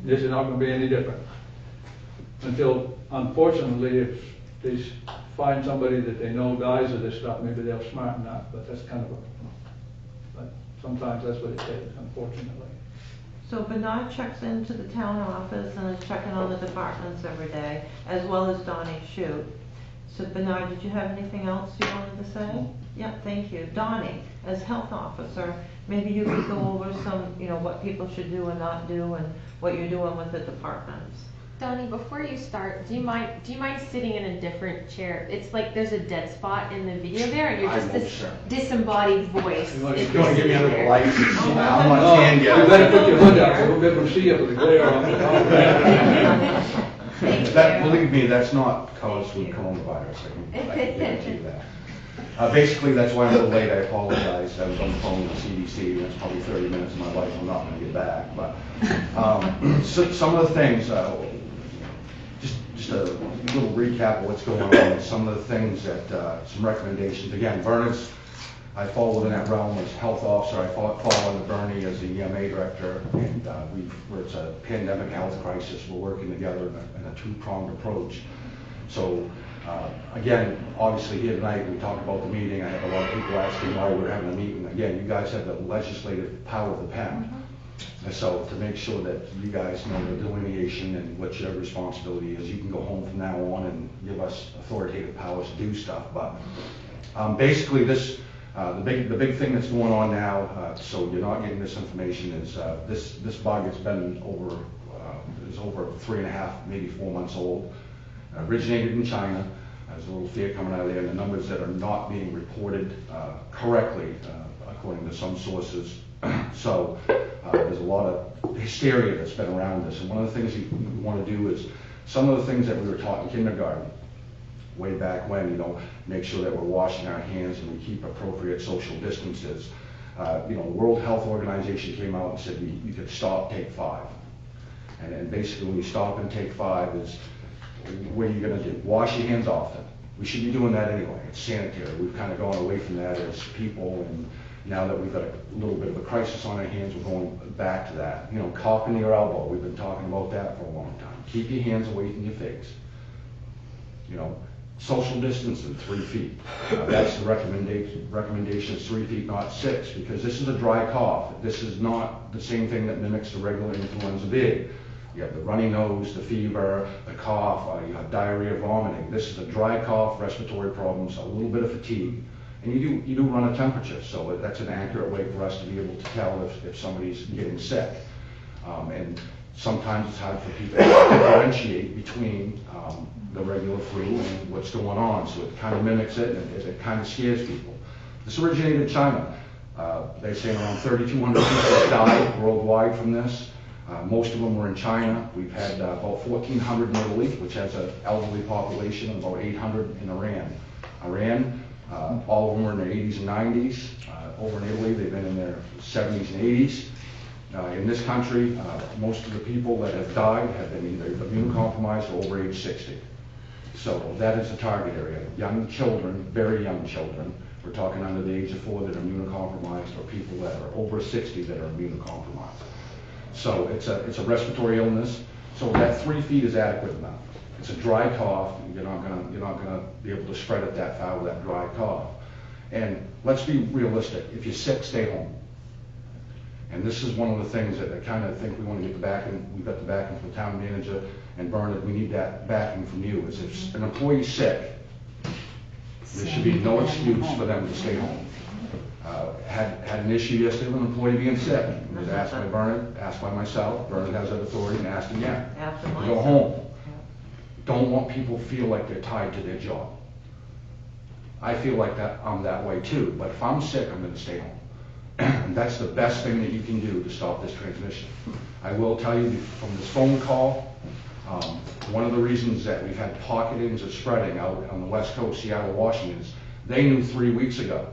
This is not going to be any different. Until, unfortunately, if they find somebody that they know dies of this stuff, maybe they'll smarten up, but that's kind of but sometimes that's what it takes, unfortunately. So Bernard checks into the town office and is checking on the departments every day, as well as Donnie Shute. So Bernard, did you have anything else you wanted to say? Yeah, thank you. Donnie, as health officer, maybe you could go over some, what people should do and not do, and what you're doing with the departments. Donnie, before you start, do you mind sitting in a different chair? It's like there's a dead spot in the video there, and you're just this disembodied voice. You want to get me under the lights? I'm on You hand yet. better put your hood up, so we'll be able to see you with the glare on. Believe me, that's not caused with coronavirus. I can guarantee you that. Basically, that's why I'm a little late, I apologize, I was on the phone with the CDC, and it's probably 30 minutes of my life I'm not gonna get back, but, so, some of the things, just a little recap of what's going on, some of the things that, some recommendations, again, Bernard's, I fall within that realm as health officer, I fall under Bernie as the EMA director, and where it's a pandemic health crisis, we're working together in a two-pronged approach. So, again, obviously here tonight, we talked about the meeting, I had a lot of people asking why we're having a meeting. Again, you guys have the legislative power of the pen. And so to make sure that you guys know the delineation and what your responsibility is, you can go home from now on and give us authoritative powers to do stuff. But basically this, the big thing that's going on now, so you're not getting this information, is this bug has been is over 3.5, maybe 4 months old. Originated in China. There's a little fear coming out of there, and the numbers that are not being reported correctly, according to some sources. So there's a lot of hysteria that's been around this. And one of the things you want to do is some of the things that we were taught in kindergarten way back when, you know, make sure that we're washing our hands and we keep appropriate social distances. You know, the World Health Organization came out and said you could stop, take 5. And basically when you stop and take 5 is, what are you going to do? Wash your hands often. We should be doing that anyway. It's sanitary. We've kind of gone away from that as people, and now that we've got a little bit of a crisis on our hands, we're going back to that. You know, cough in your elbow. We've been talking about that for a long time. Keep your hands away from your face. You know, social distancing, 3 feet. That's the recommendation is 3 feet, not 6, because this is a dry cough. This is not the same thing that mimics the regular influenza B. You have the runny nose, the fever, the cough, you have diarrhea, vomiting. This is a dry cough, respiratory problems, a little bit of fatigue. And you do run a temperature, so that's an accurate way for us to be able to tell if somebody's getting sick. And sometimes it's hard for people to differentiate between the regular flu and what's going on, so it kind of mimics it, and it kind of scares people. This originated in China. They're saying around 3,200 people died worldwide from this. Most of them were in China. We've had about 1,400 in Italy, which has an elderly population, and about 800 in Iran. All of them were in their 80s and 90s. Over in Italy, they've been in their 70s and 80s. In this country, most of the people that have died have been either immunocompromised or over age 60. So that is the target area. Young children, very young children. We're talking under the age of 4 that are immunocompromised, or people that are over 60 that are immunocompromised. So it's a respiratory illness. So that 3 feet is adequate enough. It's a dry cough. You're not gonna be able to spread it that far with that dry cough. And let's be realistic. If you're sick, stay home. And this is one of the things that I kind of think we want to get the backing. We've got the backing from the town manager and Bernard. We need that backing from you. Is if an employee's sick, there should be no excuse for them to stay home. Had an issue yesterday with an employee being sick. It was asked by Bernard, asked by myself. Bernard has that authority, and asked again to go home. Don't want people to feel like they're tied to their job. I feel like that I'm that way too, but if I'm sick, I'm going to stay home. And that's the best thing that you can do to stop this transmission. I will tell you from this phone call, one of the reasons that we've had pocketings of spreading out on the West Coast, Seattle, Washington, is they knew 3 weeks ago.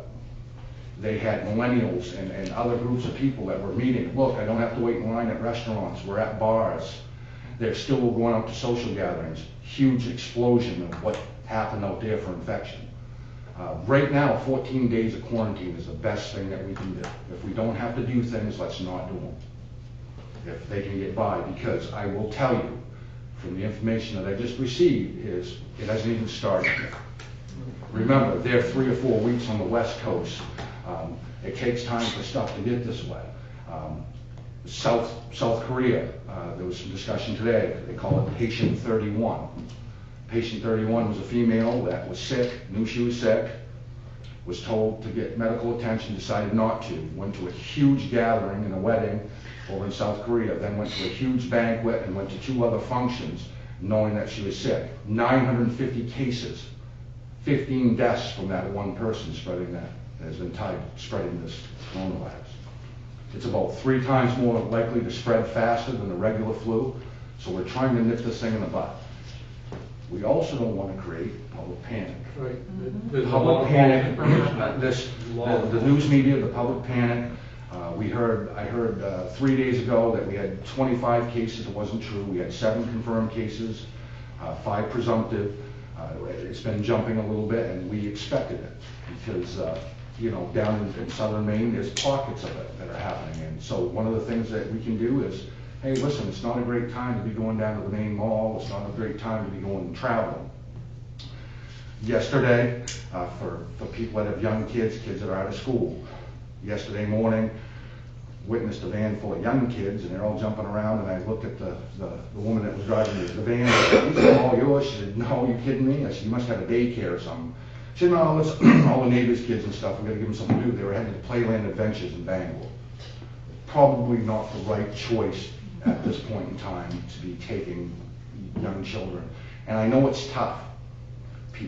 They had millennials and other groups of people that were meeting. Look, I don't have to wait in line at restaurants. We're at bars. They're still going out to social gatherings. Huge explosion of what happened out there for infection. Right now, 14 days of quarantine is the best thing that we can do. If we don't have to do things, let's not do them. If they can get by, because I will tell you, from the information that I just received, is it hasn't even started yet. Remember, they're 3 or 4 weeks on the West Coast. It takes time for stuff to get this way. South Korea, there was some discussion today. They call it Patient 31. Patient 31 was a female that was sick, knew she was sick, was told to get medical attention, decided not to, went to a huge gathering and a wedding over in South Korea, then went to a huge banquet and went to 2 other functions knowing that she was sick. 950 cases, 15 deaths from that one person spreading that, has been spreading this coronavirus. It's about 3 times more likely to spread faster than the regular flu, so we're trying to nip this thing in the bud. We also don't want to create public panic. Right. There's a lot Public of panic, false- the news media, the public panic. I heard 3 days ago that we had 25 cases. It wasn't true. We had 7 confirmed cases, 5 presumptive. It's been jumping a little bit, and we expected it because, down in southern Maine, there's pockets of it that are happening. And so one of the things that we can do is, hey, listen, it's not a great time to be going down to the main mall. It's not a great time to be going and traveling. Yesterday, for people that have young kids that are out of school, yesterday morning, witnessed a van full of young kids, and they're all jumping around, and I looked at the woman that was driving the van, and I said, "These are all yours?" She said, "No, you kidding me?" I said, "You must have a daycare or something." She said, "No, it's all the neighbors' kids and stuff, we gotta give them something to do." They were headed to Playland Adventures in Bangor. Probably not the right choice at this point in time to be taking young children. And I know it's tough.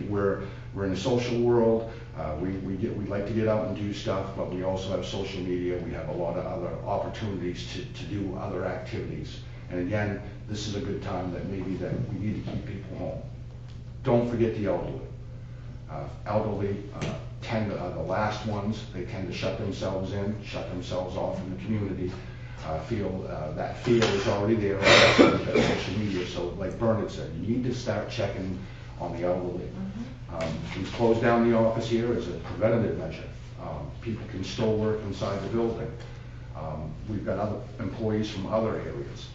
We're in a social world. We like to get out and do stuff, but we also have social media. We have a lot of other opportunities to do other activities. And again, this is a good time that maybe that we need to keep people home. Don't forget the elderly. Elderly tend to, the last ones, they tend to shut themselves in, shut themselves off from the community. Feel that fear is already there on social media. So like Bernard said, you need to start checking on the elderly. We've closed down the office here as a preventative measure. People can still work inside the building. We've got other employees from other areas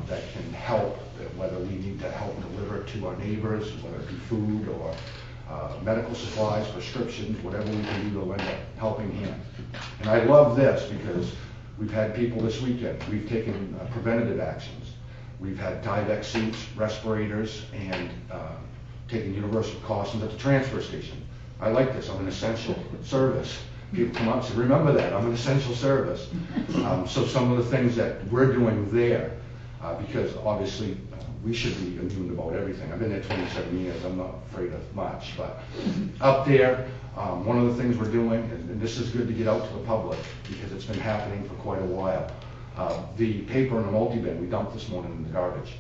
that can help, whether we need to help deliver to our neighbors, whether it be food or medical supplies, prescriptions, whatever we can do to lend a helping hand. And I love this because we've had people this weekend. We've taken preventative actions. We've had Tyvek suits, respirators, and taking universal precautions at the transfer station. I like this. I'm an essential service. People come up and say, remember that, I'm an essential service. So some of the things that we're doing there, because obviously we should be immune about everything. I've been there 27 years, I'm not afraid of much, but up there, one of the things we're doing, and this is good to get out to the public because it's been happening for quite a while. The paper in the multi-bin we dumped this morning in the garbage.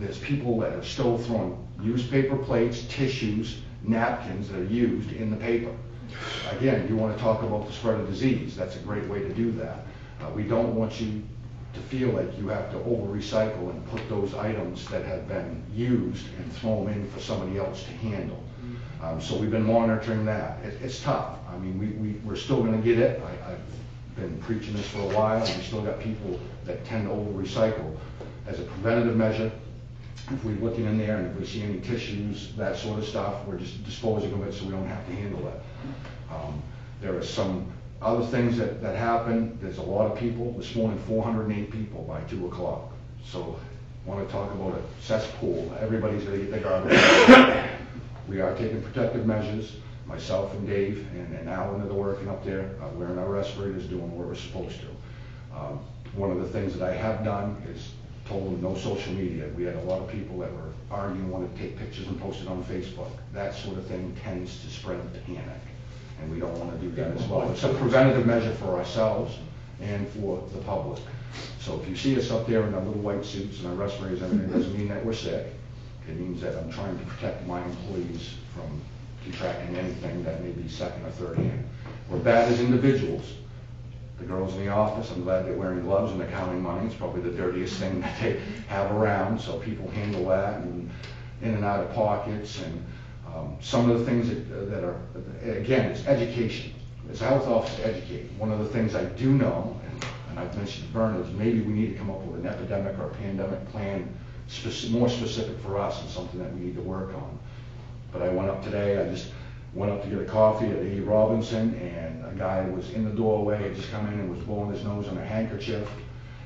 There's people that are still throwing newspaper plates, tissues, napkins that are used in the paper. Again, you want to talk about the spread of disease, that's a great way to do that. We don't want you to feel like you have to over-recycle and put those items that have been used and throw them in for somebody else to handle. So we've been monitoring that. It's tough. I mean, we're still going to get it. I've been preaching this for a while, and we still got people that tend to over-recycle. As a preventative measure, if we're looking in there and if we see any tissues, that sort of stuff, we're just disposing of it so we don't have to handle it. There are some other things that happen. There's a lot of people. This morning, 408 people by 2 o'clock. So I want to talk about a cesspool. Everybody's going to get their garbage. We are taking protective measures. Myself and Dave and Alan that are working up there, wearing our respirators, doing what we're supposed to. One of the things that I have done is told them no social media. We had a lot of people that were arguing, wanted to take pictures and post it on Facebook. That sort of thing tends to spread panic, and we don't want to do that as well. It's a preventative measure for ourselves and for the public. So if you see us up there in our little white suits and our respirators, everything, it doesn't mean that we're sick. It means that I'm trying to protect my employees from contracting anything that may be second or third hand. We're bad as individuals. The girls in the office, I'm glad they're wearing gloves and they're counting money. It's probably the dirtiest thing that they have around, so people handle that and in and out of pockets. And some of the things that are, again, it's education. As a health officer, educate. One of the things I do know, and I've mentioned to Bernard, is maybe we need to come up with an epidemic or a pandemic plan more specific for us and something that we need to work on. But I went up today, I just went up to get a coffee at A. Robinson, and a guy was in the doorway, had just come in and was blowing his nose on a handkerchief,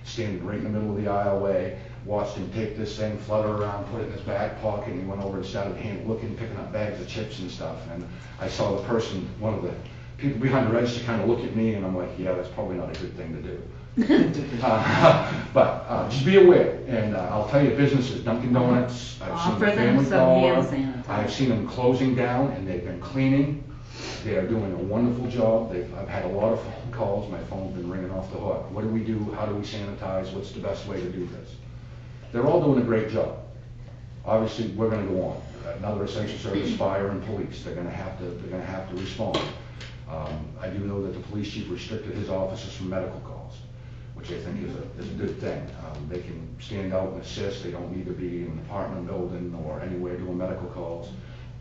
standing right in the middle of the aisleway, watched him take this thing, flutter around, put it in his back pocket, and he went over and started looking, picking up bags of chips and stuff. And I saw the person, one of the people behind the register kind of look at me, and I'm like, yeah, that's probably not a good thing to do. But just be aware, and I'll tell you, businesses, Dunkin' Donuts, I've seen Offer them Family some Dollar, hand sanitizer. I've seen them closing down, and they've been cleaning. They are doing a wonderful job. I've had a lot of phone calls. My phone's been ringing off the hook. What do we do? How do we sanitize? What's the best way to do this? They're all doing a great job. obviously, we're gonna go on. Another essential service, fire and police, they're gonna have to respond. I do know that the police chief restricted his officers from medical calls, which I think is a good thing. They can stand out and assist, they don't need to be in an apartment building or anywhere doing medical calls.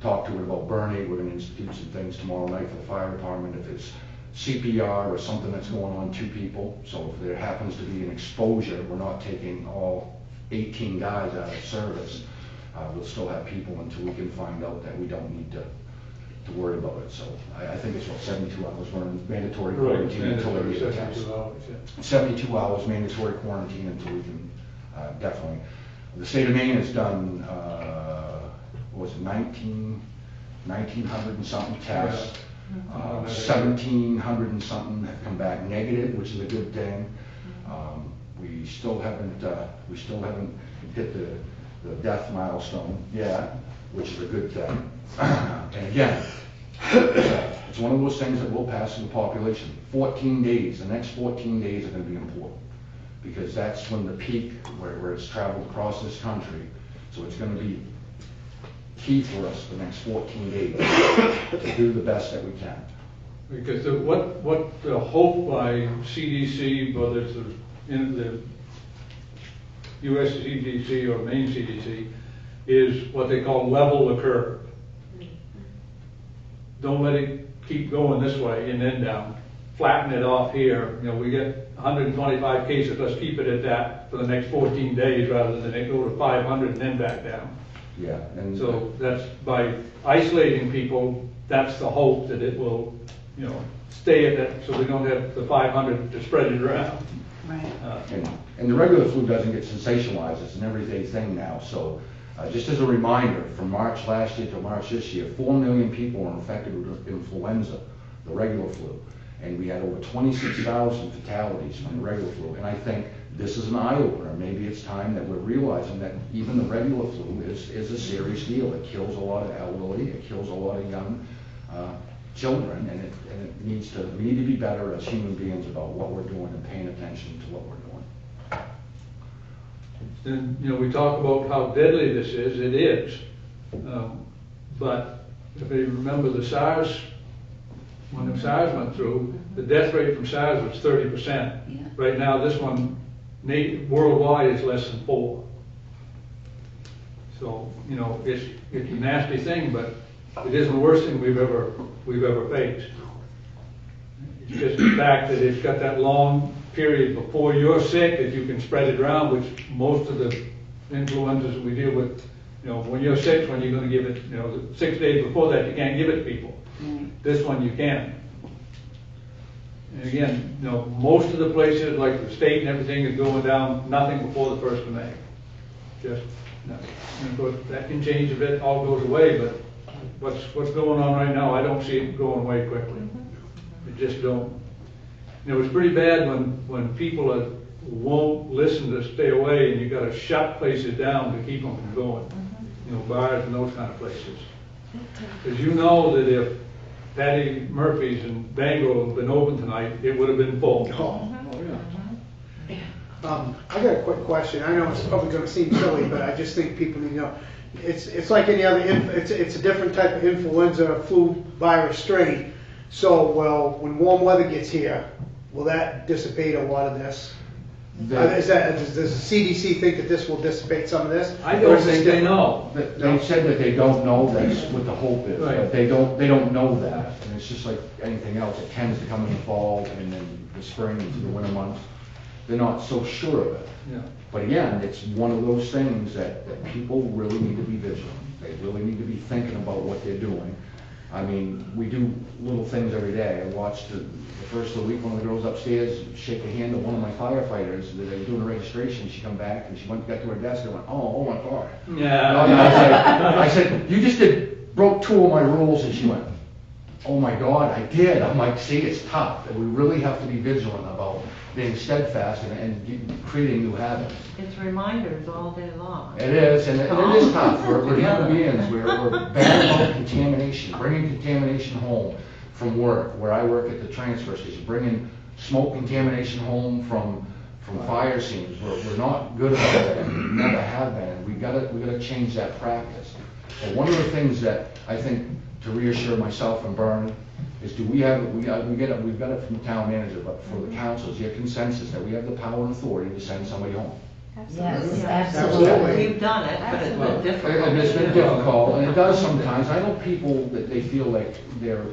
Talk to it about burn aid, we're gonna institute some things tomorrow night for the fire department if it's CPR or something that's going on to people. So if there happens to be an exposure, we're not taking all 18 guys out of service. We'll still have people until we can find out that we don't need to worry about it. So I think it's what, 72 hours, we're in mandatory quarantine until they get a test. 72 hours, yeah. 72 hours mandatory quarantine until we can, definitely. The state of Maine has done, what was it, 1,900 and something tests. 1,700 and something have come back negative, which is a good thing. We still haven't hit the death milestone yet, which is a good thing. And again, it's one of those things that will pass through the population. 14 days, the next 14 days are going to be important because that's when the peak, where it's traveled across this country. So it's going to be key for us the next 14 days to do the best that we can. Because what the hope by CDC, whether it's in the US CDC or Maine CDC, is what they call level the curve. Don't let it keep going this way and then down. Flatten it off here. You know, we get 125 cases, let's keep it at that for the next 14 days rather than it go to 500 and then back down. Yeah, and So that's by isolating people, that's the hope that it will, you know, stay at that so we don't have the 500 to spread it around. Right. And the regular flu doesn't get sensationalized. It's an everyday thing now. So just as a reminder, from March last year to March this year, 4 million people were infected with influenza, the regular flu. And we had over 26,000 fatalities from the regular flu. And I think this is an eye-opener. Maybe it's time that we're realizing that even the regular flu is a serious deal. It kills a lot of elderly, it kills a lot of young children, and it needs to, we need to be better as human beings about what we're doing and paying attention to what we're doing. And, you know, we talk about how deadly this is, it is. But if you remember the SARS, when the SARS went through, the death rate from SARS was 30%. Yeah. Right now, this one worldwide is less than 4. So, you know, it's a nasty thing, but it isn't the worst thing we've ever faced. It's just the fact that it's got that long period before you're sick that you can spread it around, which most of the influenzas that we deal with, you know, when you're sick, when you're going to give it, you know, 6 days before that, you can't give it to people. This one you can. And again, you know, most of the places, like the state and everything, is going down nothing before the 1st of May. Just nothing. And of course, that can change a bit, all goes away, but what's going on right now, I don't see it going away quickly. It just don't. You know, it's pretty bad when people won't listen to stay away, and you got to shut places down to keep them from going. You know, bars and those kind of places. Because you know that if Patty Murphy's in Bangor had been open tonight, it would have been full. I got a quick question. I know it's probably going to seem silly, but I just think people need to know. It's like any other, it's a different type of influenza flu virus strain. So, well, when warm weather gets here, will that dissipate a lot of this? Does the CDC think that this will dissipate some of this? I don't think they know. They said that they don't know. That's what the hope is, Right. but they don't know that. And it's just like anything else. It tends to come in the fall and then the spring into the winter months. They're not so sure of it. Yeah. But again, it's one of those things that people really need to be vigilant. They really need to be thinking about what they're doing. I mean, we do little things every day. I watched the first of the week, one of the girls upstairs shake the hand of one of my firefighters. They were doing a registration. She come back and she got to her desk and went, oh my God. Yeah. I said, you just broke 2 of my rules. And she went, oh my God, I did. I'm like, see, it's tough. And we really have to be vigilant about being steadfast and creating new habits. It's reminders all day long. It is, and it is tough. We're human beings. We're bad about contamination, bringing contamination home from work. Where I work at the transfer station, bringing smoke contamination home from from fire scenes. We're not good about that, and we never have been. We gotta change that practice. And one of the things that I think, to reassure myself and Vernon, is we've got it from the town manager, but for the councils, your consensus that we have the power and authority to send somebody home. Yes, Absolutely. absolutely. We've done it, but it's been difficult. And it's been difficult, and it does sometimes. I know people that they feel like they're,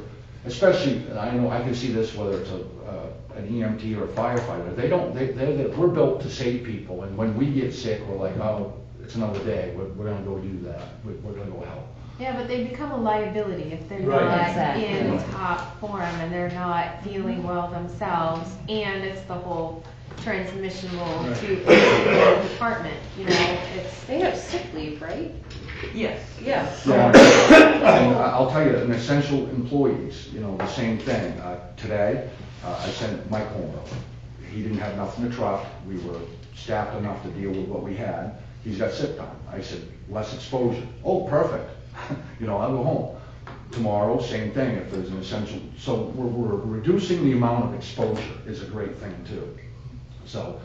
especially, and I know I can see this whether it's an EMT or a firefighter. We're built to save people, and when we get sick, we're like, oh, it's another day. We're gonna go do that. We're gonna go help. Yeah, but they become a liability if they're Right. not Exactly. in top form and they're not feeling well themselves, and it's the whole transmissible Right. to the department, you know, it's. They have sick leave, right? Yes. Yeah. And I'll tell you, an essential employees, the same thing. Today, I sent Mike home early. He didn't have nothing to truck. We were staffed enough to deal with what we had. He's got sick time. I said, less exposure. Oh, perfect. I'll go home. Tomorrow, same thing, if there's an essential. So we're reducing the amount of exposure is a great thing too. So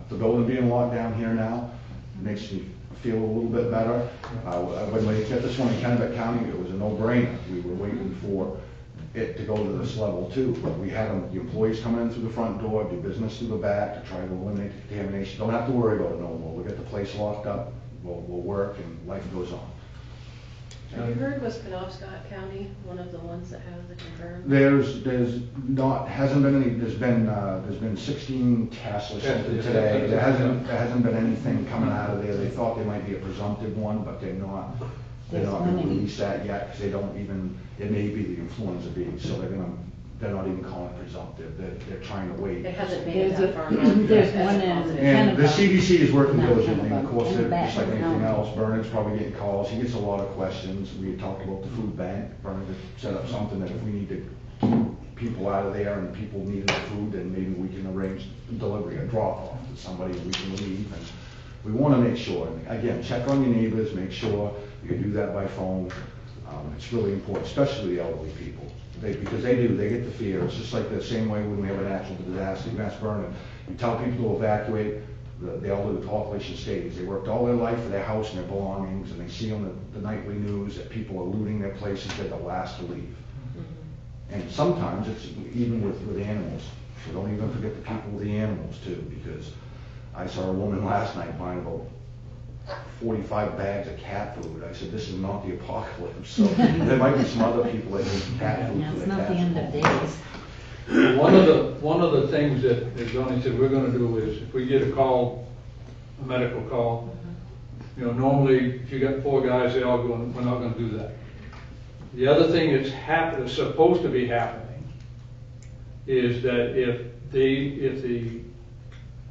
the building being locked down here now makes me feel a little bit better. When we get this one in Kennebec County, it was a no-brainer. We were waiting for it to go to this level too. But we had the employees coming in through the front door, do business through the back to try to eliminate the contamination. Don't have to worry about it no more. We'll get the place locked up, we'll work, and life goes on. Have you heard, was Penobscot County one of the ones that have the confirmed? There's been 16 tests or something today. There hasn't been anything coming out of there. They thought there might be a presumptive one, but they're not going to release that yet because they don't even, it may be the influenza B, so they're not even calling it presumptive. They're trying to wait. It hasn't made it that far. There's one in And the CDC is working No, diligently, and of course, in the just back, like anything no. else, Bernard's probably getting calls, he gets a lot of questions. We had talked about the food bank, Bernard had set up something that if we need to keep people out of there and people needed the food, then maybe we can arrange delivery, a drop-off to somebody we can leave. And we want to make sure, and again, check on your neighbors, make sure you can do that by phone. It's really important, especially the elderly people. Because they get the fear. It's just like the same way when we have a natural disaster. You can ask Bernard, you tell people to evacuate, the elderly population stays. They worked all their life for their house and their belongings, and they see on the nightly news that people are looting their places, they're the last to leave. And sometimes it's even with animals. So don't even forget the people with the animals too, because I saw a woman last night buying about 45 bags of cat food. I said, this is not the apocalypse. So there might be some other people that need cat food Yeah, for it's their not the cats. end of days. One of the things that Johnny said we're gonna do is, if we get a call, a medical call, normally if you got 4 guys, they all go, we're not gonna do that. The other thing that's supposed to be happening is that if the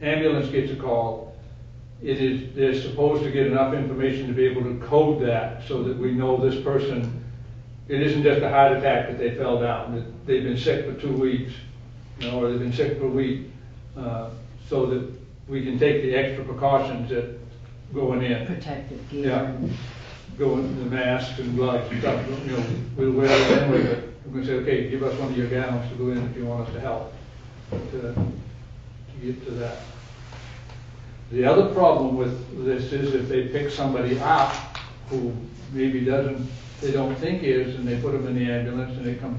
ambulance gets a call, they're supposed to get enough information to be able to code that so that we know this person, it isn't just a heart attack that they fell down, that they've been sick for 2 weeks, or they've been sick for a week, so that we can take the extra precautions that going in. Protective gear. Yeah, going, the masks and gloves and stuff, we'll wear it anyway, but we're gonna say, okay, give us one of your gowns to go in if you want us to help, to get to that. The other problem with this is if they pick somebody up who maybe they don't think is, and they put them in the ambulance and they come,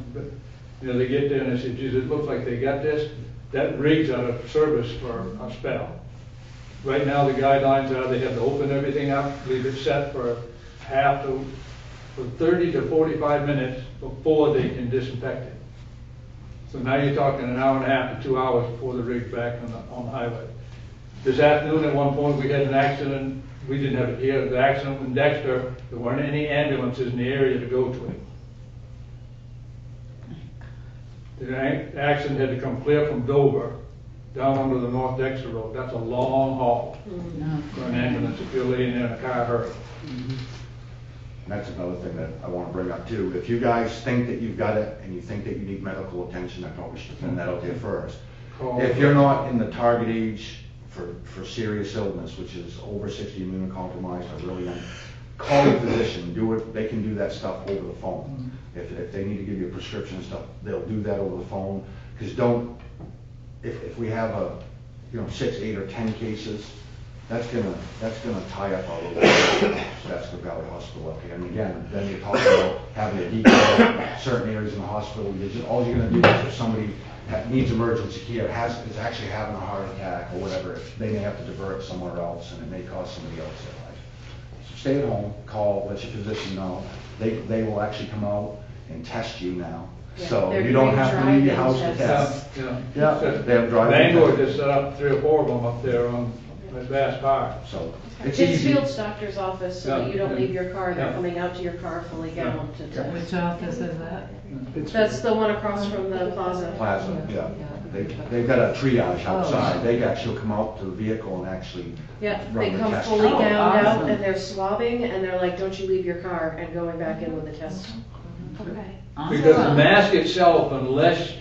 they get there and they say, geez, it looks like they got this, that rig's out of service for a spell. Right now, the guidelines are they have to open everything up, leave it set for 30 to 45 minutes before they can disinfect it. So now you're talking an hour and a half to 2 hours before the rig's back on the highway. This afternoon, at one point, we had an accident. We didn't have it here. The accident in Dexter, there weren't any ambulances in the area to go to it. The accident had to come clear from Dover down onto the North Dexter Road. That's a long haul No. for an ambulance if you're laying there in a car hurt. And that's another thing that I want to bring up too. If you guys think that you've got it and you think that you need medical attention, I probably should send that out there first. If you're not in the target age for serious illness, which is over 60, immunocompromised, or really young, call your physician. Do it. They can do that stuff over the phone. If they need to give you a prescription and stuff, they'll do that over the phone. Because if we have 6, 8, or 10 cases, that's gonna tie up our little Scottsville Valley Hospital up here. And again, then you're talking about having a detail certain areas in the hospital. All you're gonna do is if somebody needs emergency care, is actually having a heart attack or whatever, they may have to divert somewhere else, and it may cost somebody else their life. So stay at home, call, let your physician know. They will actually come out and test you now. So they're you don't doing have to leave your drive-in house to tests. test. Yeah. Yeah, they have driving Bangor tests. just set up 3 or 4 of them up there on Bass Park. So it's easy. Pittsfield's doctor's office, so that you don't Yeah. leave your car, they're Yeah. coming out to your car fully gowned to test. Which office is that? That's the one across from the plaza. Plaza, yeah. They've got a triage outside. They actually come out to the vehicle and actually Yeah, run they the come test. fully Oh, gowned out awesome. and they're swabbing and they're like, don't you leave your car, and going back in with the test. Okay. Because the mask itself, unless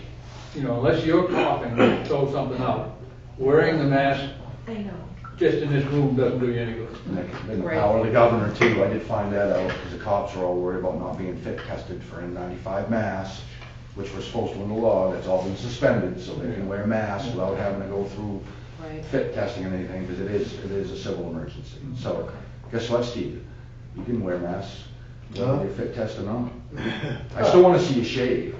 you're coughing, throw something out, wearing the mask I know. just in this room doesn't do you any good. And the Right. power of the governor too, I did find that out, because the cops are all worried about not being fit tested for N95 masks, which we're supposed to in the law, that's all been suspended, so they can wear masks without having to go through Right. fit testing and anything, because it is a civil emergency. So, guess what, Steve? You can wear masks, whether you're fit tested or not. I still wanna see you shave.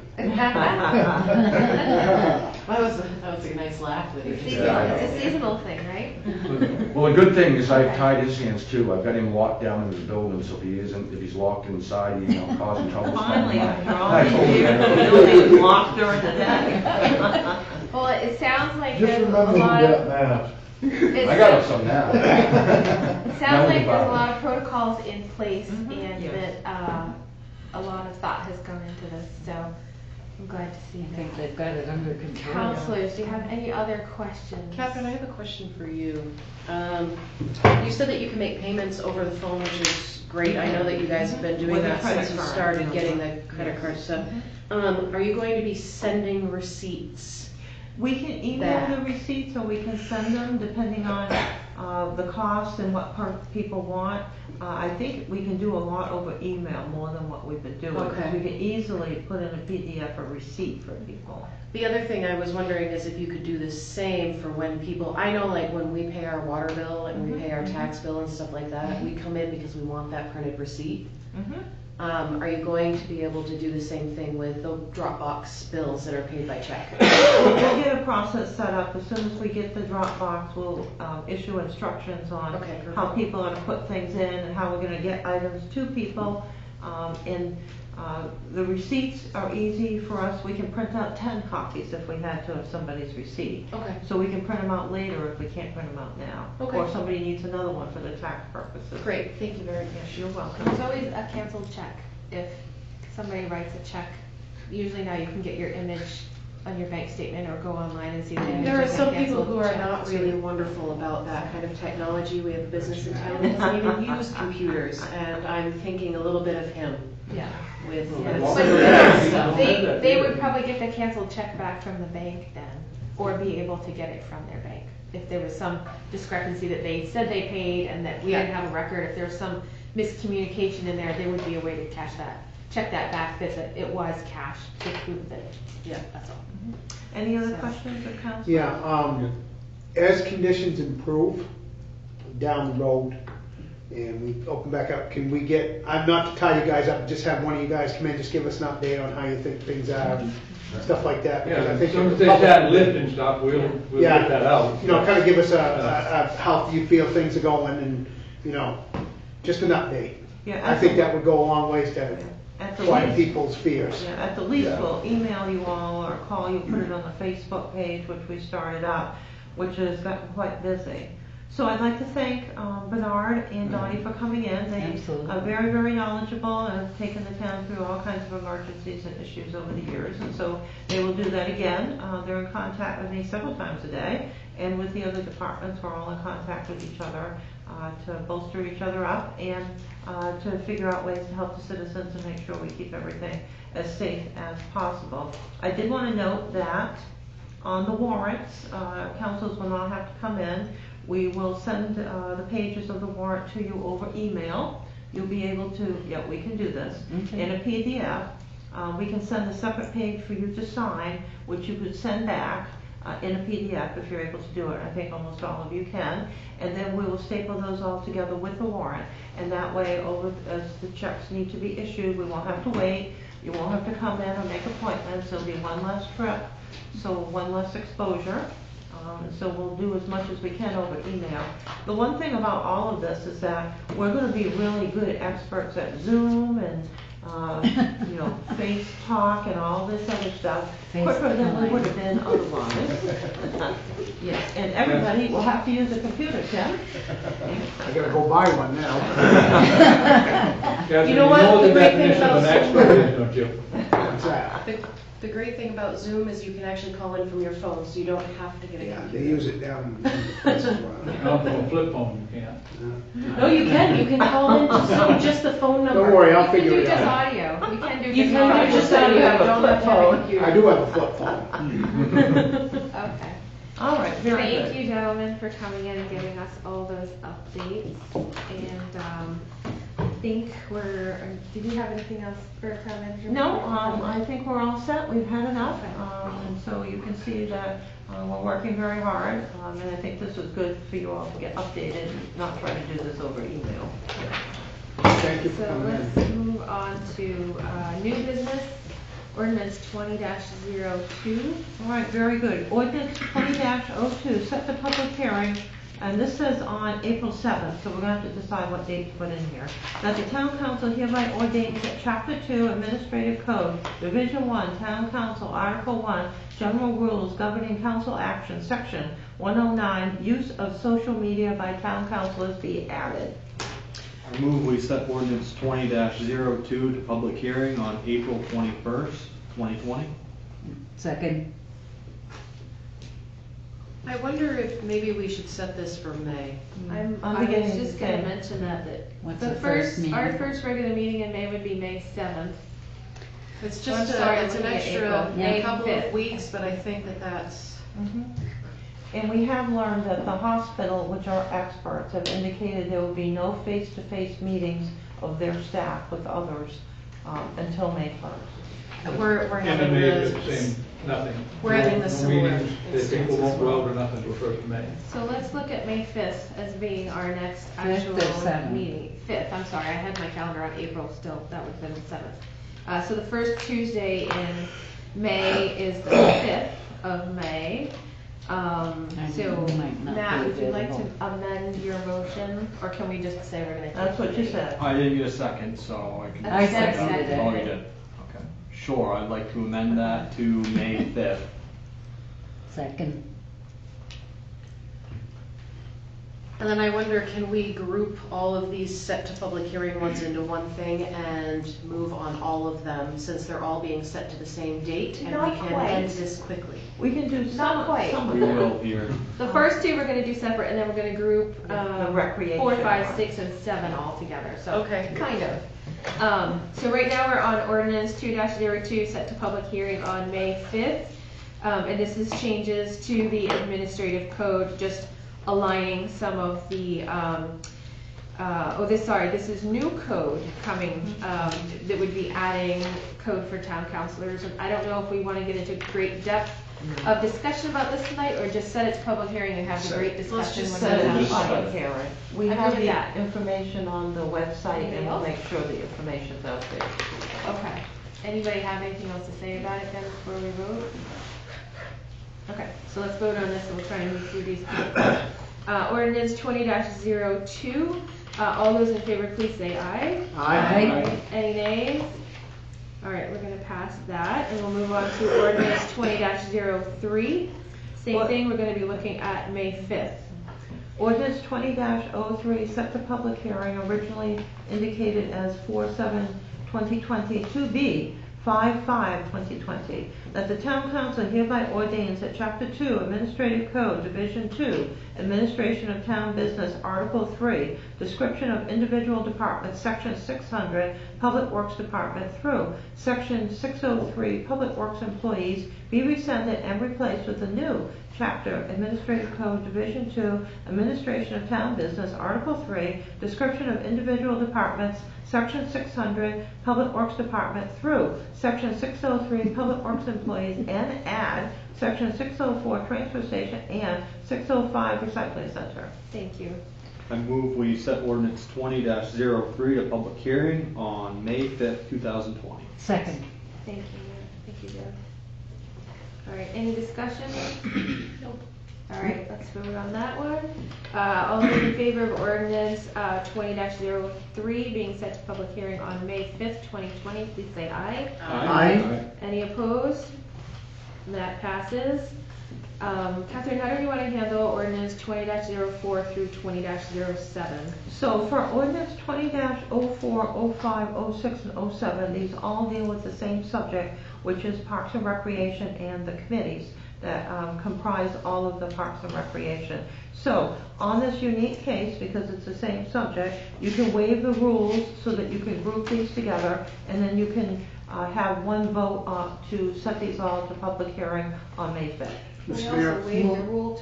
That was a nice laugh that he just Seasonal, I know. it's a seasonal thing, right? Well, the good thing is I've tied his hands too. I've got him locked down in his building, so if he's locked inside, causing trouble. Finally, after all I these told him years, that. the building is locked during the day. Well, it sounds like Just there's a remember who lot got of, mask. I got him some now. it sounds like there's a Now lot of protocols in place and Yes. that, a lot of thought has gone into this, so I'm glad to see I think that. they've got it under control. Counselors, do you have any other questions? Catherine, I have a question for you. You said that you can make payments over the phone, which is great. I know that you guys have been doing With a that credit since you card. started getting the credit card stuff. Are you going to be sending receipts? We can email That. the receipts or we can send them depending on the cost and what part people want. I think we can do a lot over email more than what we've been doing. Okay. We can easily put in a PDF a receipt for people. The other thing I was wondering is if you could do the same for when people, I know like when we pay our water bill and we pay our tax bill and stuff like that, we come in because we want that printed receipt. Are you going to be able to do the same thing with the Dropbox bills that are paid by check? We'll get a process set up. As soon as we get the Dropbox, we'll issue instructions on Okay, how perfect. people are to put things in and how we're gonna get items to people. The receipts are easy for us. We can print out 10 copies if we had to of somebody's receipt. Okay. So we can print them out later if we can't print them out now. Okay. Or somebody needs another one for the tax purposes. Great, thank you very much. Yes, you're welcome. There's always a canceled check. If somebody writes a check, usually now you can get your image on your bank statement or go online and see the image. There are of the some people canceled who are check, not too. really wonderful about that kind of technology. We have a business in town that doesn't even use computers, and I'm thinking a little bit of him Yeah. with Yeah. Well, But yeah. they would probably get the canceled check back from the bank then, or be able to get it from their bank. If there was some discrepancy that they said they paid and that we didn't have a record, if there was some miscommunication in there, there would be a way to check that back, that it was cash to prove that, Yeah. that's all. Any other So- questions or comments? Yeah, as conditions improve down the road and we open back up, can we get, I'm not to tie you guys up, just have one of you guys come in, just give us an update on how you think things are, stuff like that. because Yeah, I as think soon as they start lifting stuff, we'll Yeah. get that out. You know, kind of give us how you feel things are going and, just an update. Yeah, I think that would go a long ways to At the quiet least, people's fears. yeah, at the least, Yeah. we'll email you all or call you, put it on the Facebook page, which we started up, which has gotten quite busy. So I'd like to thank Bernard and Dottie for coming in. They Absolutely. are very, very knowledgeable and have taken the town through all kinds of emergencies and issues over the years. And so they will do that again. They're in contact with me several times a day, and with the other departments. We're all in contact with each other to bolster each other up and to figure out ways to help the citizens and make sure we keep everything as safe as possible. I did want to note that on the warrants, councils will not have to come in. We will send the pages of the warrant to you over email. You'll be able to, yeah, we can do this, Okay. in a PDF. We can send a separate page for you to sign, which you could send back. in a PDF if you're able to do it. I think almost all of you can. And then we will staple those all together with the warrant. And that way, as the checks need to be issued, we won't have to wait. You won't have to come in or make appointments. There'll be one less trip, so one less exposure. So we'll do as much as we can over email. The one thing about all of this is that we're going to be really good experts at Zoom and Face Talk and all this other stuff, quicker than we would have been otherwise. Yes, and everybody will have to use a computer, Tim. I gotta go buy one now. Catherine, You know what? the The great thing definition of about an expert is, don't you? What's that? The great thing about Zoom is you can actually call in from your phone, so you don't have to get a Yeah, computer. they use it down in the places where Not from a flip phone, you can't. No, you can. You can call in just the phone number. Don't worry, I'll You can figure do it just out. audio. We can do You just can audio. do just audio. You have a Don't flip have to have a phone. computer. I do have a flip phone. Okay. All right, very good. Thank you, gentlemen, for coming in and giving us all those updates. And I think did you have anything else for town manager? No, I think we're all set. We've had enough. And so you can see that we're working very hard. And I think this was good for you all to get updated and not try to do this over email. Thank you for So coming let's in. move on to new business, ordinance 20-02. All right, very good. Ordinance 20-02, set the public hearing, and this says on April 7th, so we're going to have to decide what date to put in here. That the town council hereby ordains that Chapter 2 Administrative Code, Division 1, Town Council, Article 1, General Rules Governing Council Action, Section 109, Use of Social Media by Town Councilors be added. I move we set ordinance 20-02 to public hearing on April 21st, 2020. Second. I wonder if maybe we should set this for May. I'm I was beginning to just gonna think. mention that What's the the first first, meeting? our first regular meeting in May would be May 7th. It's Oh, I'm just sorry, it's an looking at extra April. May couple 5th. of weeks, but I think that's. And we have learned that the hospital, which are experts, have indicated there will be no face-to-face meetings of their staff with others until May 1st. We're And having then they the. the same, nothing. We're having the No similar meetings, that instance people won't as go well. out or nothing till 1st of May. So let's look at May 5th as being our next Fifth or actual seventh? meeting. 5th, I'm sorry, I had my calendar on April still, that would have been the 7th. So the first Tuesday in May is the 5th of May. So I might not Matt, be would you like to available. amend your motion, or can we just say we're gonna? That's what you said. I didn't get a second, so I can. I seconded it. Oh, you did? Okay. Sure, I'd like to amend that to May 5th. Second. And then I wonder, can we group all of these set to public hearing ones into one thing and move on all of them, since they're all being set to the same date, and Not we can quite. end this quickly? We can do Not some quite. of We them. will here. The first two we're gonna do separate, and then we're gonna group, The recreation 4, 5, one. 6, and 7 all together, so. Okay. Kind of. So right now we're on ordinance 2-02, set to public hearing on May 5th. And this is changes to the administrative code, just aligning some of the, this is new code coming, that would be adding code for town councilors. And I don't know if we want to get into great depth of discussion about this tonight, or just set it to public hearing and have the great discussion just when Set we it have as Just- public public. hearing. We I'm have good with the that. information on the website Anybody and we'll else? make sure the information's out there. Okay. Anybody have anything else to say about it then before we vote? Okay, so let's vote on this and we'll try and move through these. Ordinance 20-02. All those in favor, please say aye. Aye. Any nays? All right, we're gonna pass that, and we'll move on to ordinance 20-03. Same What- thing, we're gonna be looking at May 5th. Ordinance 20-03, set the public hearing originally indicated as 4/7/2020 to be 5/5/2020. That the town council hereby ordains that Chapter 2 Administrative Code, Division 2, Administration of Town Business, Article 3, Description of Individual Departments, Section 600, Public Works Department through Section 603, Public Works Employees, be rescinded and replaced with the new Chapter Administrative Code, Division 2, Administration of Town Business, Article 3, Description of Individual Departments, Section 600, Public Works Department through Section 603, Public Works Employees, and add Section 604, Transfer Station, and 605, Recycling Center. Thank you. I move we set ordinance 20-03 to public hearing on May 5th, 2020. Second. Thank you. Thank you, Deb. All right, any discussion? Nope. All right, let's vote on that one. All those in favor of ordinance 20-03 being set to public hearing on May 5th, 2020, please say aye. Aye. Any opposed? And that passes. Catherine, how do you want to handle ordinance 20-04 through 20-07? So for ordinance 20-04, 05, 06, and 07, these all deal with the same subject, which is Parks and Recreation and the committees that comprise all of the Parks and Recreation. So on this unique case, because it's the same subject, you can waive the rules so that you can group these together, and then you can have one vote to set these all to public hearing on May 5th. Can we Mr. also Mayor. waive the rule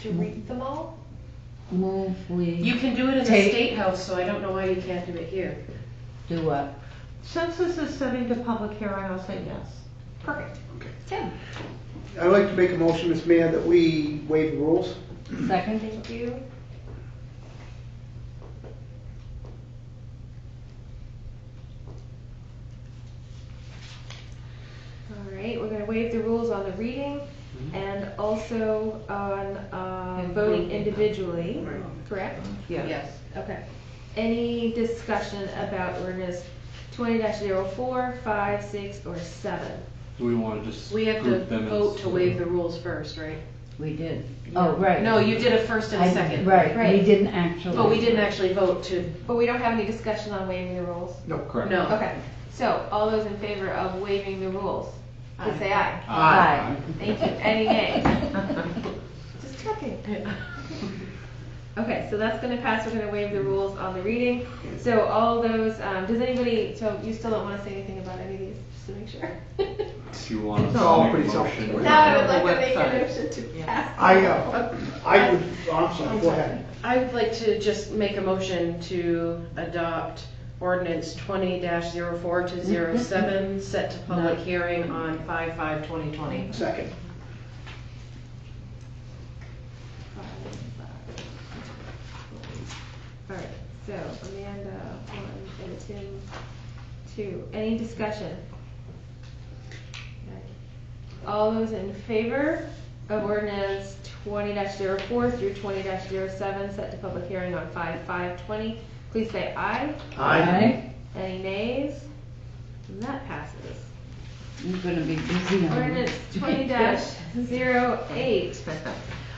to read them all? Move we You can do it in the Take- State House, so I don't know why you can't do it here. do what? Since this is setting to public hearing, I'll say yes. Perfect. Okay. Tim? I'd like to make a motion, Mr. Mayor, that we waive the rules. Second. Thank you. All right, we're gonna waive the rules on the reading and also on voting individually, correct? Yes. Okay. Any discussion about ordinance 20-04, 5, 6, or 7? Do we want to just We have to group them vote as- to waive the rules first, right? We did. Oh, right. No, you did a first and a I- second. Right, Right. we didn't actually. But we didn't actually vote to, But we don't have any discussion on waiving the rules? No. Correct. no. Okay, so all those in favor of waiving the rules, please say aye. Aye. Thank you. Any nays? Just checking. Okay, so that's gonna pass. We're gonna waive the rules on the reading. So all those, does anybody, so you still don't wanna say anything about any of these, just to make sure? If you want It's to all make a pretty motion. self-explanatory. Now I would like On the to make a website. motion to pass. I would, I'm sorry, go ahead. I would like to just make a motion to adopt ordinance 20-04 to 07, set to public hearing on 5/5/2020. Second. All right, so Amanda, 1, and Tim, 2. Any discussion? Okay. All those in favor of ordinance 20-04 through 20-07, set to public hearing on 5/5/20, please say aye. Aye. Any nays? And that passes. You're gonna be busy on. Ordinance 20-08.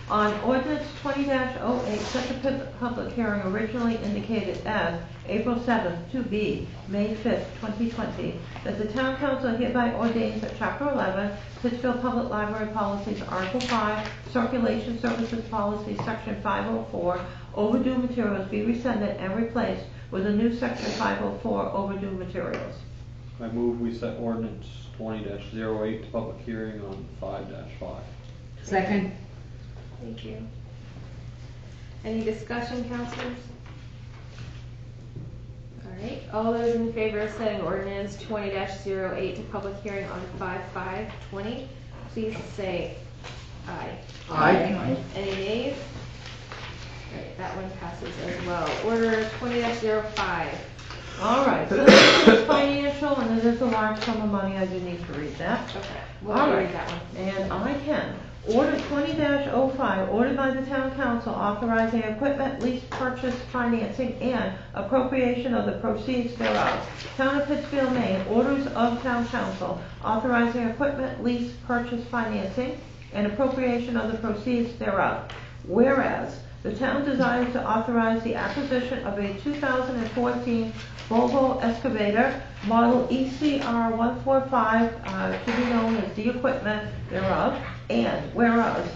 On ordinance 20-08, set the public hearing originally indicated as April 7th to be May 5th, 2020, that the town council hereby ordains that Chapter 11, Pittsfield Public Library Policies, Article 5, Circulation Services Policy, Section 504, overdue materials be rescinded and replaced with a new Section 504, overdue materials. I move we set ordinance 20-08 to public hearing on 5-5. Second. Thank you. Any discussion, councilors? All right, all those in favor of setting ordinance 20-08 to public hearing on 5/5/20, please say aye. Aye. Any nays? All right, that one passes as well. Order 20-05. All right, so this is financial, and it is a large sum of money. I do need to read that. Okay, we'll All read right, that one. and I can. Order 20-05, ordered by the town council authorizing equipment, lease, purchase, financing, and appropriation of the proceeds thereof. Town of Pittsfield, Maine, orders of town council authorizing equipment, lease, purchase, financing, and appropriation of the proceeds thereof. Whereas, the town desires to authorize the acquisition of a 2014 Volvo excavator, model ECR 145, to be known as the equipment thereof. And whereas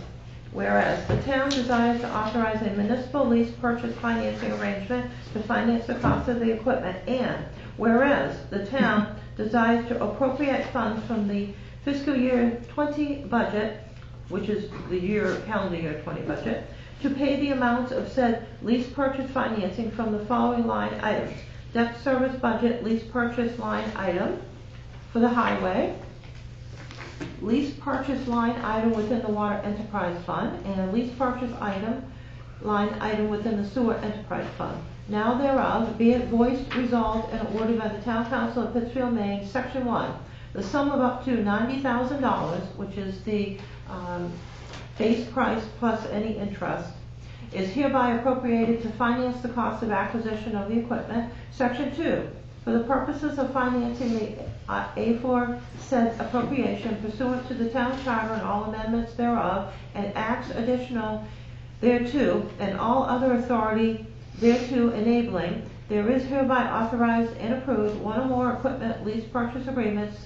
the town desires to authorize a municipal lease purchase financing arrangement to finance the cost of the equipment. And whereas the town desires to appropriate funds from the fiscal year 20 budget which is the calendar year 20 budget, to pay the amounts of said lease purchase financing from the following line items. Debt service budget lease purchase line item for the highway, lease purchase line item within the water enterprise fund, and a lease purchase line item within the sewer enterprise fund. Now thereof, be it voiced, resolved, and ordered by the Town Council of Pittsfield, Maine, Section 1. The sum of up to $90,000, which is the base price plus any interest, is hereby appropriated to finance the cost of acquisition of the equipment. Section 2. For the purposes of financing the aforesaid appropriation pursuant to the town charter and all amendments thereof, and acts additional thereto, and all other authority thereto enabling, there is hereby authorized and approved one or more equipment lease purchase agreements,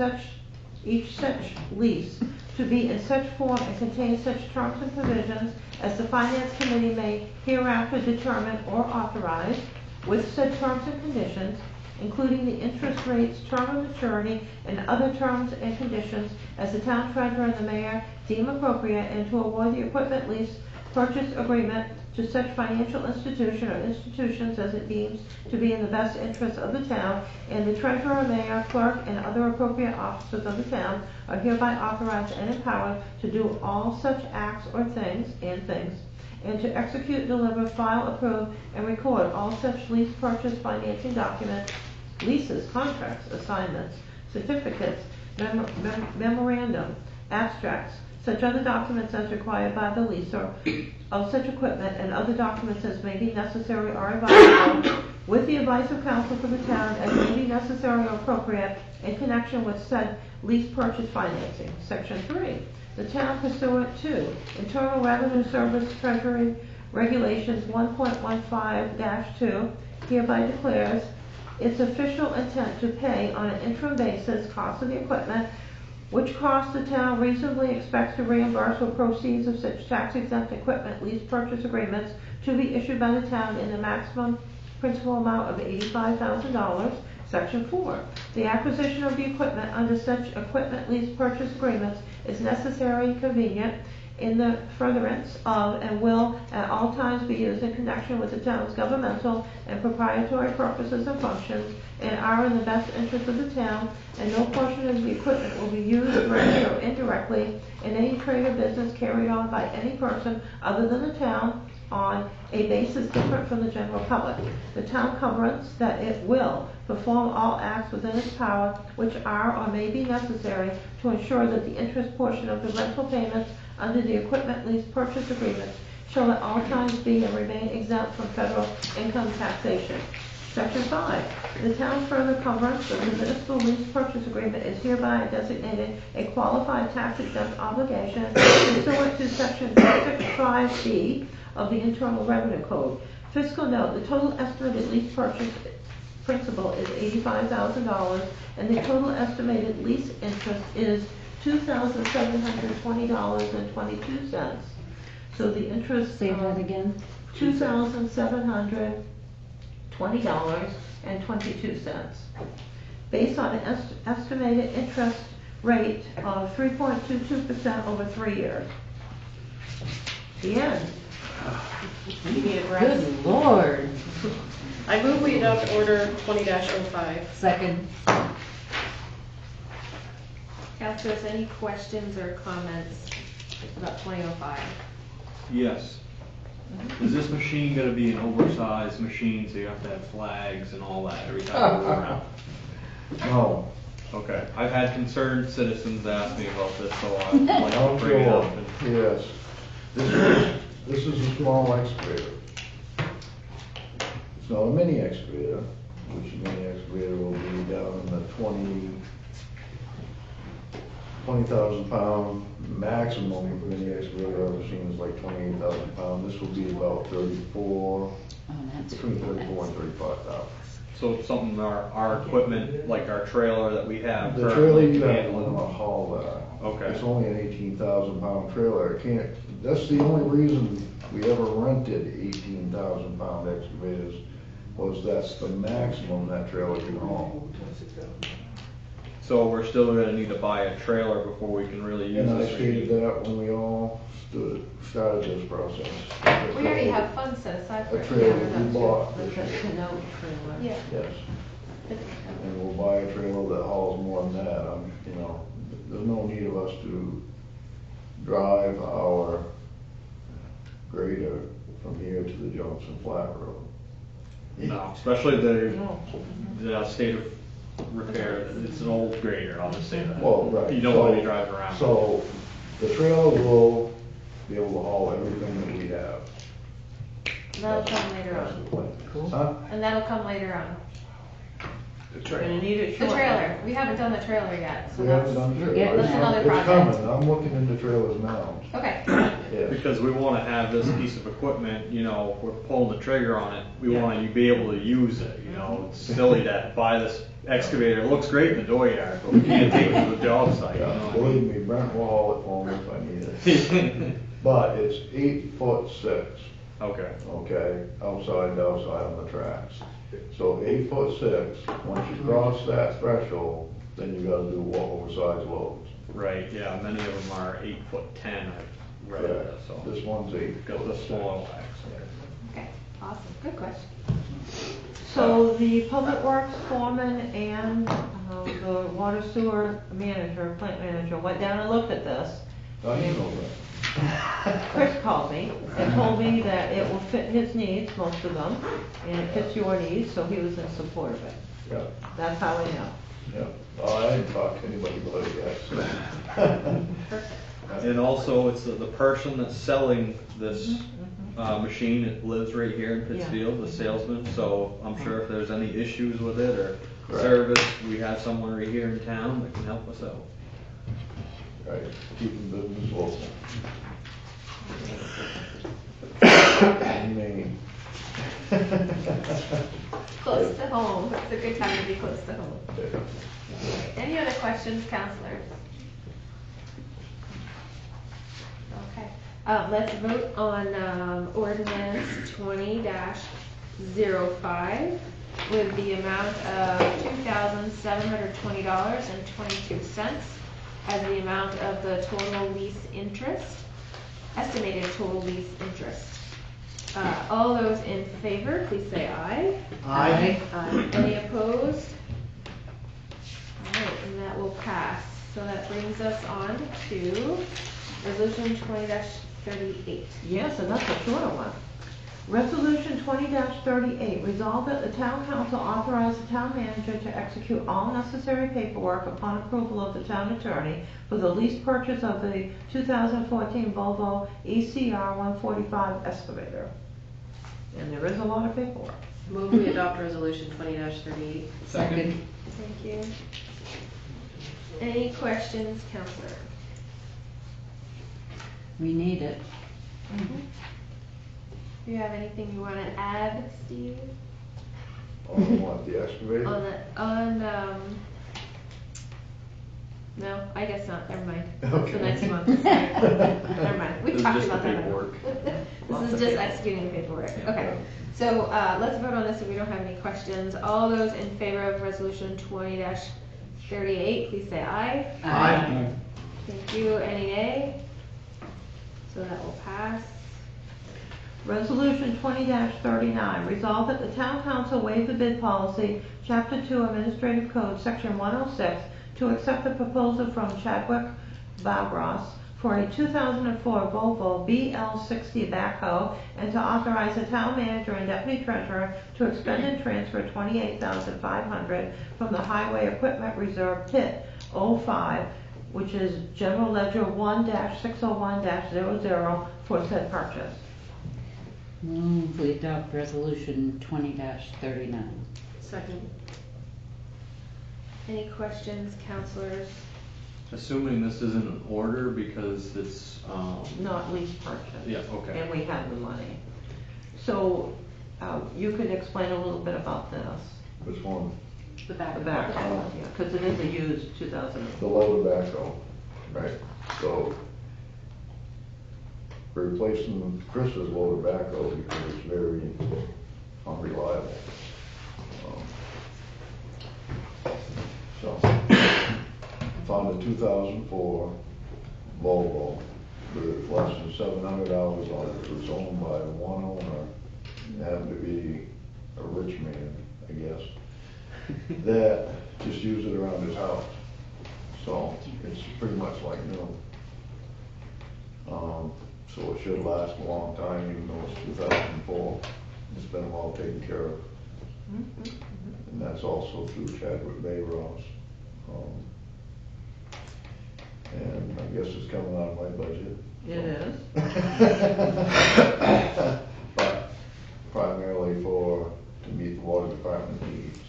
each such lease to be in such form and contain such terms and provisions as the Finance Committee may hereafter determine or authorize, with said terms and conditions, including the interest rates, term of maturity, and other terms and conditions as the town treasurer and the mayor deem appropriate, and to award the equipment lease purchase agreement to such financial institution or institutions as it deems to be in the best interest of the town, and the treasurer, mayor, clerk, and other appropriate officers of the town are hereby authorized and empowered to do all such acts or things, and to execute, deliver, file, approve, and record all such lease purchase financing documents, leases, contracts, assignments, certificates, memorandum, abstracts, such other documents as required by the leaser of such equipment, and other documents as may be necessary or advisable, with the advice of counsel for the town as may be necessary or appropriate in connection with said lease purchase financing. Section 3. The town pursuant to Internal Revenue Service Treasury Regulations 1.15-2 hereby declares its official intent to pay on an interim basis cost of the equipment, which cost the town reasonably expects to reimburse with proceeds of such tax-exempt equipment lease purchase agreements to be issued by the town in the maximum principal amount of $85,000. Section 4. The acquisition of the equipment under such equipment lease purchase agreements is necessary and convenient in the furtherance of, and will at all times be used in connection with the town's governmental and proprietary purposes and functions, and are in the best interest of the town, and no portion of the equipment will be used directly or indirectly in any trade or business carried on by any person other than the town on a basis different from the general public. The town covenants that it will perform all acts within its power which are or may be necessary to ensure that the interest portion of the rental payments under the equipment lease purchase agreements shall at all times be and remain exempt from federal income taxation. Section 5. The town further covenants that the municipal lease purchase agreement is hereby designated a qualified tax-exempt obligation pursuant to Section 5B of the Internal Revenue Code. Fiscal note, the total estimated lease purchase principal is $85,000, and the total estimated lease interest is $2,720.22. So the interest... Say that again? $2,720.22. Based on an estimated interest rate of 3.22% over 3 years. The end. You need a breath? Good Lord. I move we adopt order 20-05. Second. Councilors, any questions or comments about 2005? Yes. Is this machine gonna be an oversized machine, so you have to have flags and all that every time you go around? No. Okay, I've had concerned citizens ask me about this, so I'd like to bring it up. and- Yes. This is a small excavator. It's not a mini excavator, which a mini excavator will be down in the 20,000 pound maximum mini excavator I've seen is like 28,000 pound. This will be about 34, Oh, that's between 34 and 35,000. So it's something our equipment, like our trailer that we have The trailer currently you can have to handle. haul that. Okay. It's only an 18,000 pound trailer. It can't, that's the only reason we ever rented 18,000 pound excavators, was that's the maximum that trailer can haul. So we're still gonna need to buy a trailer before we can really use And I this stated machine. that when we all started this process. We already have funds set aside for A it. trailer Yeah, we bought With this the year, Canode trailer. Yeah. yes. And we'll buy a trailer that hauls more than that. You know, there's no need of us to drive our grader from here to the Johnson Flat Road. No, especially No. the state of repair, it's an old grader, I'll just say that. Well, right. You don't wanna be driving around. So, the trailer will be able to haul everything that we have. And that'll come later That's on. the plan. Cool. Huh? And that'll come later on. Gonna need it The short. trailer, we haven't done the trailer yet, so We that's. haven't done trailer. Yeah, that's another It's project. coming, I'm looking into trailers now. Okay, Yes. Because we wanna have this piece of equipment, you know, we're pulling the trigger on it, we Yeah. want you to be able to use it, you know? It's silly to buy this excavator, it looks great in the dooryard, but we can't take it to the job site, you know? Yeah, what I believe mean? me, Brent will haul it for me if I need it. But it's 8'6", Okay, okay, outside on the tracks. So 8'6", once you cross that threshold, then you gotta do oversized loads. right, yeah, many of them are 8'10", I've read that, so. This one's 8'6". Got the slow wax. okay, awesome, good question. So the public works foreman and the water sewer manager, plant manager, went down and looked at this. How do you know that? Chris called me and told me that it will fit his needs, most of them, and it fits your needs, so he was in support of it. Yeah, That's how I know. yeah. Well, I didn't talk to anybody about it yet, so. And also, it's the person that's selling this machine, it lives right here in Yeah. Pittsfield, the salesman, so I'm sure if there's any issues with it or Correct. service, we have someone right here in town that can help us out. Right, keeping business local. Maine. Close to home, it's a good time to be close to home. Any other questions, counselors? Okay, let's vote on, ordinance 20-05 with the amount of $2,720.22 as the amount of the total lease interest, estimated total lease interest. All those in favor, please say aye. Aye. Any opposed? All right, and that will pass. So that brings us on to resolution 20-38. Yes, and that's a shorter one. Resolution 20-38, resolved that the town council authorize the town manager to execute all necessary paperwork upon approval of the town attorney for the lease purchase of the 2014 Volvo ECR 145 excavator. And there is a lot of paperwork. Move we adopt resolution 20-38. Second. Thank you. Any questions, counselor? We need it. Do you have anything you want to add, Steve? On what, the excavator? No, I guess not, never mind. Okay. The next month. Never mind, we This is talked just about the that. paperwork. This is just executing the paperwork, okay. So, let's vote on this if we don't have any questions. All those in favor of resolution 20-38, please say aye. Aye. Thank you, any nay? So that will pass. Resolution 20-39, resolved that the town council waive the bid policy, Chapter 2 Administrative Code, Section 106, to accept the proposal from Chadwick Vavros for a 2004 Volvo BL60 backhoe and to authorize the town manager and deputy treasurer to expend and transfer $28,500 from the Highway Equipment Reserve Pit 05, which is General Ledger 1-601-00 for said purchase. Move we adopt resolution 20-39. Second. Any questions, counselors? Assuming this isn't an order because it's, Not lease purchase. yeah, okay. And we have the money. So, you could explain a little bit about this, Which one? The back. the backhoe, yeah, because it is a used 2000. The leather backhoe, right, so we're replacing Chris's loader backhoe because it's very unreliable. So, found a 2004 Volvo with less than 700 hours on it. It was owned by one owner, happened to be a rich man, I guess, that just used it around his house. So it's pretty much like new. So it should last a long time, even though it's 2004. It's been well taken care of. And that's also through Chadwick Bay Ross. And I guess it's coming out of my budget. It is. But primarily to meet the water department needs,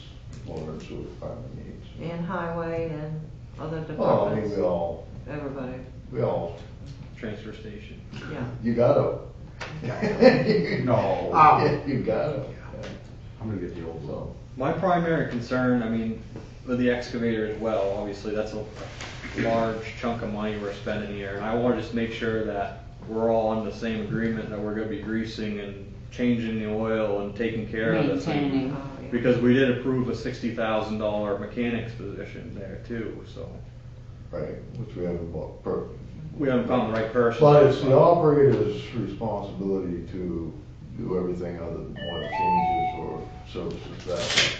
water and sewer department needs. And highway and other Well, I mean, departments, everybody, we all, Transfer station. yeah. you gotta. No. You gotta. I'm gonna get the old one. So, My primary concern, I mean, with the excavator as well, obviously that's a large chunk of money we're spending here. And I wanna just make sure that we're all on the same agreement that we're gonna be greasing and changing the oil and taking care of this thing. Maintaining. Oh, yeah. Because we did approve a $60,000 mechanics position there too, so. right, which we haven't bought, We haven't found the right person. but it's the operator's responsibility to do everything other than oil changes or services that.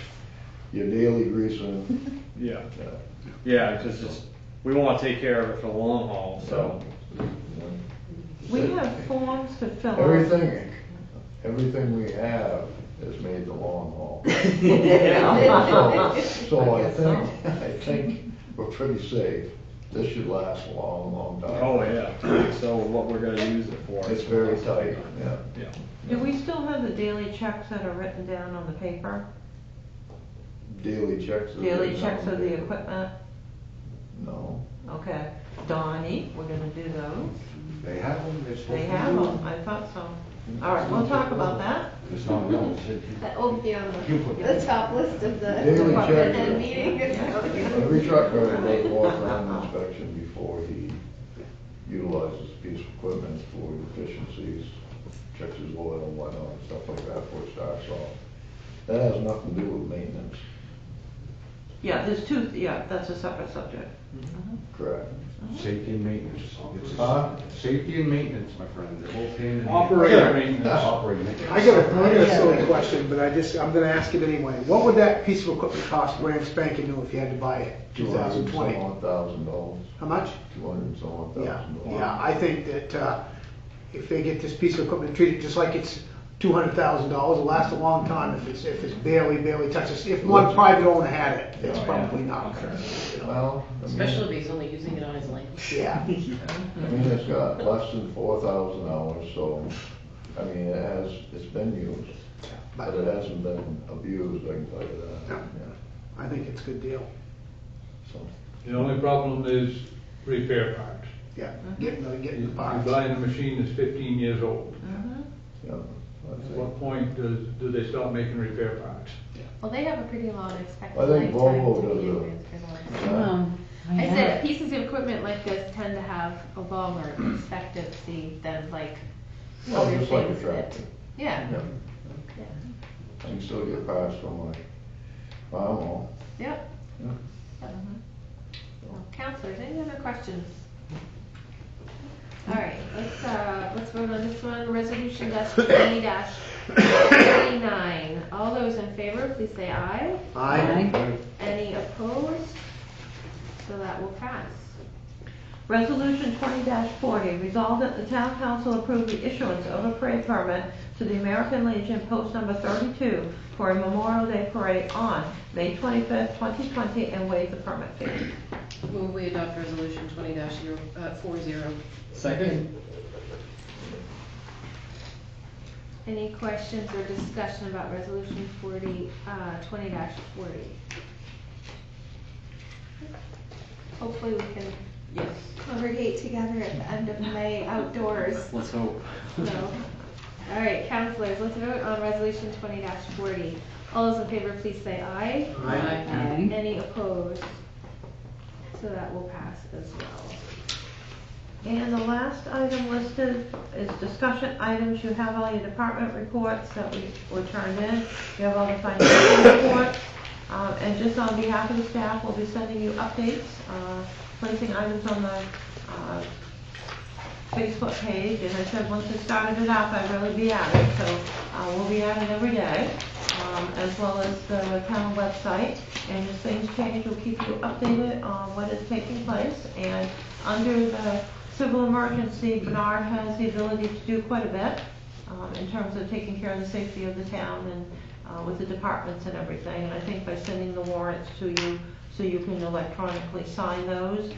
Your daily greasing, Yeah, yeah. yeah, it's just, we wanna take care of it for the long haul, so. We have forms to fill out. Everything we have is made the long haul. Yeah. So I think we're pretty safe. This should last a long, long time. Oh, yeah, so what we're gonna use it for. It's very tight, yeah. Yeah. Do we still have the daily checks that are written down on the paper? Daily checks. Daily checks of the equipment? No. Okay. Donnie, we're gonna do those. They have them, they're supposed to. They have them, I thought so. All right, we'll talk about that. It's not, no, it's. That will be on You put the that. top list of the Daily department check. head meeting. Every truck driver does a walk-around inspection before he utilizes a piece of equipment for deficiencies, checks his oil and whatnot, stuff like that before it starts off. That has nothing to do with maintenance, Yeah, there's two, yeah, that's a separate subject. correct? Safety and maintenance. It's Huh? Safety and maintenance, my friend, they're both hand in hand. Operator maintenance. Operating maintenance. I got a silly question, but I'm gonna ask it anyway. What would that piece of equipment cost brand spanking new if you had to buy it, 2020? $200,000. How much? 200 and some odd Yeah, thousand. yeah, I think that, if they get this piece of equipment treated just like it's $200,000, it'll last a long time if it's barely touches. If one private owner had it, it's probably not gonna. Well, Especially if he's only using it on his land. Yeah. I mean, it's got less than 4,000 hours, so, I mean, it's been used, but it hasn't been abused, I can tell you that. Yeah. I think it's a good deal. So, The only problem is repair parts. Yeah, getting the You're parts. buying a machine that's 15 years old. yeah, At I what think, point do they stop making repair parts? Well, they have a pretty long expected I think lifetime Volvo to does begin a- with for those. Well, I yeah. said pieces of equipment like this tend to have a longer expectancy than like well, other just like a things that. tractor. Yeah, Yeah. yeah, I can still get parts from my farm. yep. Yeah. Yep. Well, Counselors, any other questions? All right, let's vote on this one, resolution -20-39. All those in favor, please say aye. Aye. Any opposed? So that will pass. Resolution 20-40, resolved that the town council approve the issuance of a parade permit to the American Legion Post Number 32 for a Memorial Day parade on May 25th, 2020, and waive the permit fee. Move we adopt resolution 20-40. Second? Any questions or discussion about resolution 20-40? Hopefully we can Yes. congregate together at the end of May outdoors. Let's hope. So, all right, counselors, let's vote on resolution 20-40. All those in favor, please say aye. Aye. Any opposed? So that will pass as well. And the last item listed is discussion items. You have all your department reports that were turned in. You have all the financial reports. And just on behalf of the staff, we'll be sending you updates, placing items on the Facebook page. And I said, once I started it up, I'd really be at it. So we'll be at it every day, as well as the town website. And as things change, we'll keep you updated on what is taking place. And under the civil emergency, Bernard has the ability to do quite a bit in terms of taking care of the safety of the town and with the departments and everything. And I think by sending the warrants to you so you can electronically sign those,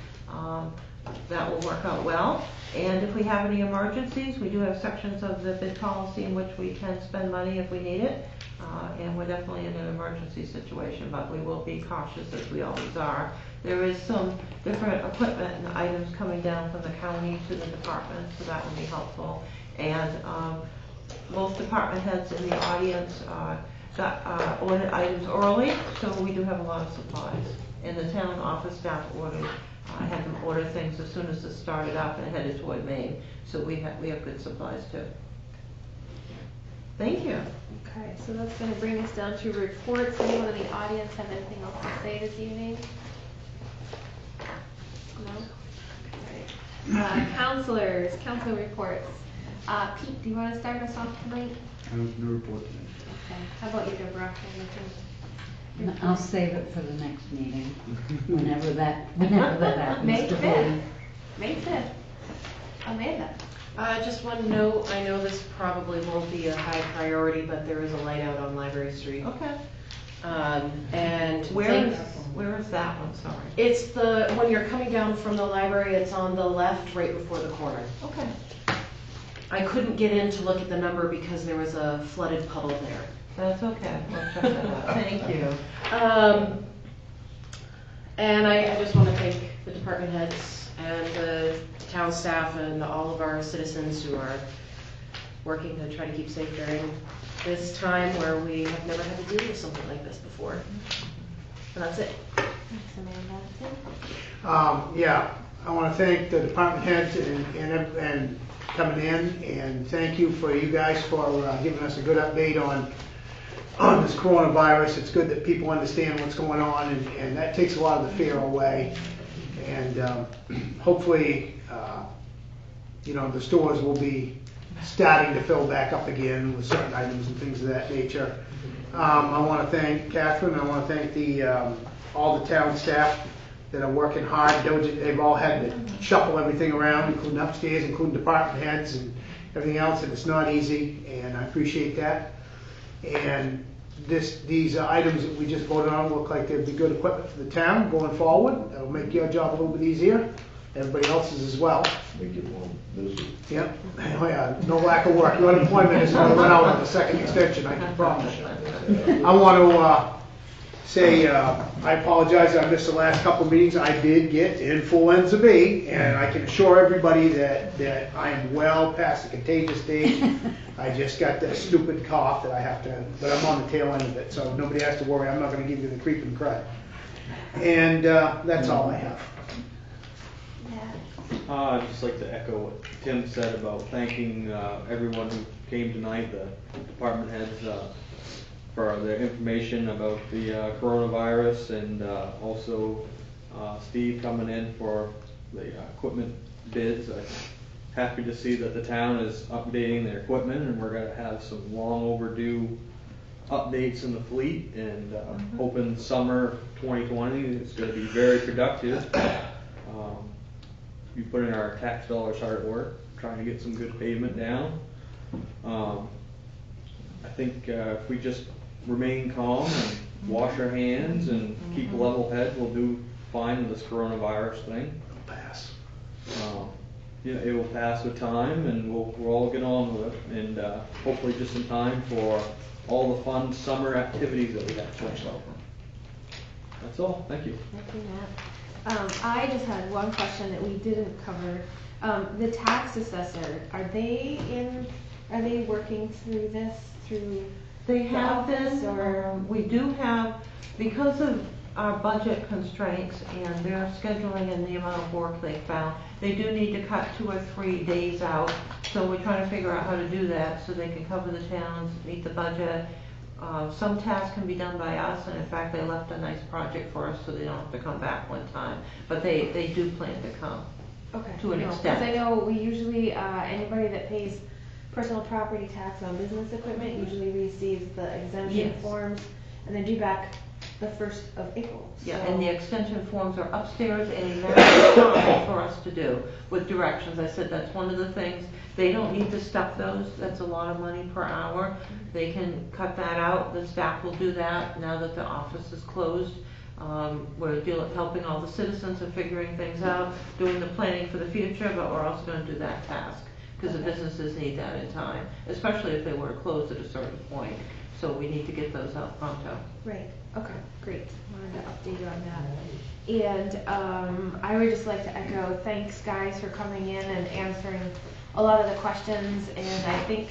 that will work out well. And if we have any emergencies, we do have sections of the bid policy in which we can spend money if we need it. And we're definitely in an emergency situation, but we will be cautious as we always are. There is some different equipment and items coming down from the county to the department, so that will be helpful. And most department heads in the audience got ordered items early, so we do have a lot of supplies. And the town office staff ordered, had them order things as soon as it started up and headed toward Maine. So we have good supplies too. Thank you. Okay, so that's going to bring us down to reports. Anyone in the audience have anything else to say this evening? No? All right. Counselor reports. Pete, do you want to start us off tonight? I have no report today. Okay. How about you, Deborah? Anything? I'll save it for the next meeting, whenever that happens May to 5th. be. May 5th. Amanda. Just one note, I know this probably won't be a high priority, but there is a light out on Library Street. Okay. And Where is that one? Sorry. it's when you're coming down from the library, it's on the left right before the corner. Okay. I couldn't get in to look at the number because there was a flooded puddle there. That's okay. We'll check that out. Thank you. And I just want to thank the department heads and the town staff and all of our citizens who are working to try to keep safe during this time where we have never had to deal with something like this before. And that's it. Thanks, Amanda. Yeah, I want to thank the department heads and coming in, and thank you for you guys for giving us a good update on this coronavirus. It's good that people understand what's going on, and that takes a lot of the fear away. And hopefully, the stores will be starting to fill back up again with certain items and things of that nature. I want to thank Catherine. I want to thank all the town staff that are working hard. They've all had to shuffle everything around, including upstairs, including department heads and everything else, and it's not easy, and I appreciate that. And these items that we just voted on look like they'd be good equipment for the town going forward. That'll make your job a little bit easier, everybody else's as well. Make it more busy. Yep. Oh yeah, no lack of work. Your unemployment is going to run out on the second extension, I can promise you. I want to say I apologize. I missed the last couple of meetings. I did get influenza B, and I can assure everybody that I am well past the contagious stage. I just got that stupid cough that I have to, but I'm on the tail end of it, so nobody has to worry. I'm not going to give you the creep and crud. And that's all I have. I'd just like to echo what Tim said about thanking everyone who came tonight, the department heads, for their information about the coronavirus, and also Steve coming in for the equipment bids. I'm happy to see that the town is updating their equipment, and we're going to have some long overdue updates in the fleet, and hoping summer 2020 is going to be very productive. We put in our tax dollars hard at work, trying to get some good pavement down. I think if we just remain calm and wash our hands and keep a level head, we'll do fine with this coronavirus thing. It'll pass. It will pass with time, and we'll all get on with it, and hopefully just in time for all the fun summer activities that we have planned. That's all. Thank you. Thank you, Matt. I just had one question that we didn't cover. The tax assessor, are they working through this through They have office, been, or we do have, because of our budget constraints and their scheduling and the amount of work they found, they do need to cut 2 or 3 days out. So we're trying to figure out how to do that so they can cover the towns, meet the budget. Some tasks can be done by us, and in fact, they left a nice project for us, so they don't have to come back one time. But they do plan to come. Okay. To an extent. Because I know we usually, anybody that pays personal property tax on business equipment usually receives the exemption Yes. forms, and they're due back the 1st of April. Yeah, So- and the extension forms are upstairs and in various times for us to do with directions. I said that's one of the things. They don't need to stuff those. That's a lot of money per hour. They can cut that out. The staff will do that now that the office is closed. We're helping all the citizens and figuring things out, doing the planning for the future, but we're also going to do that task because the businesses need that in time, especially if they were closed at a certain point. So we need to get those out pronto. Right, okay, great. Wanted to update you on that. And I would just like to echo thanks, guys, for coming in and answering a lot of the questions. And I think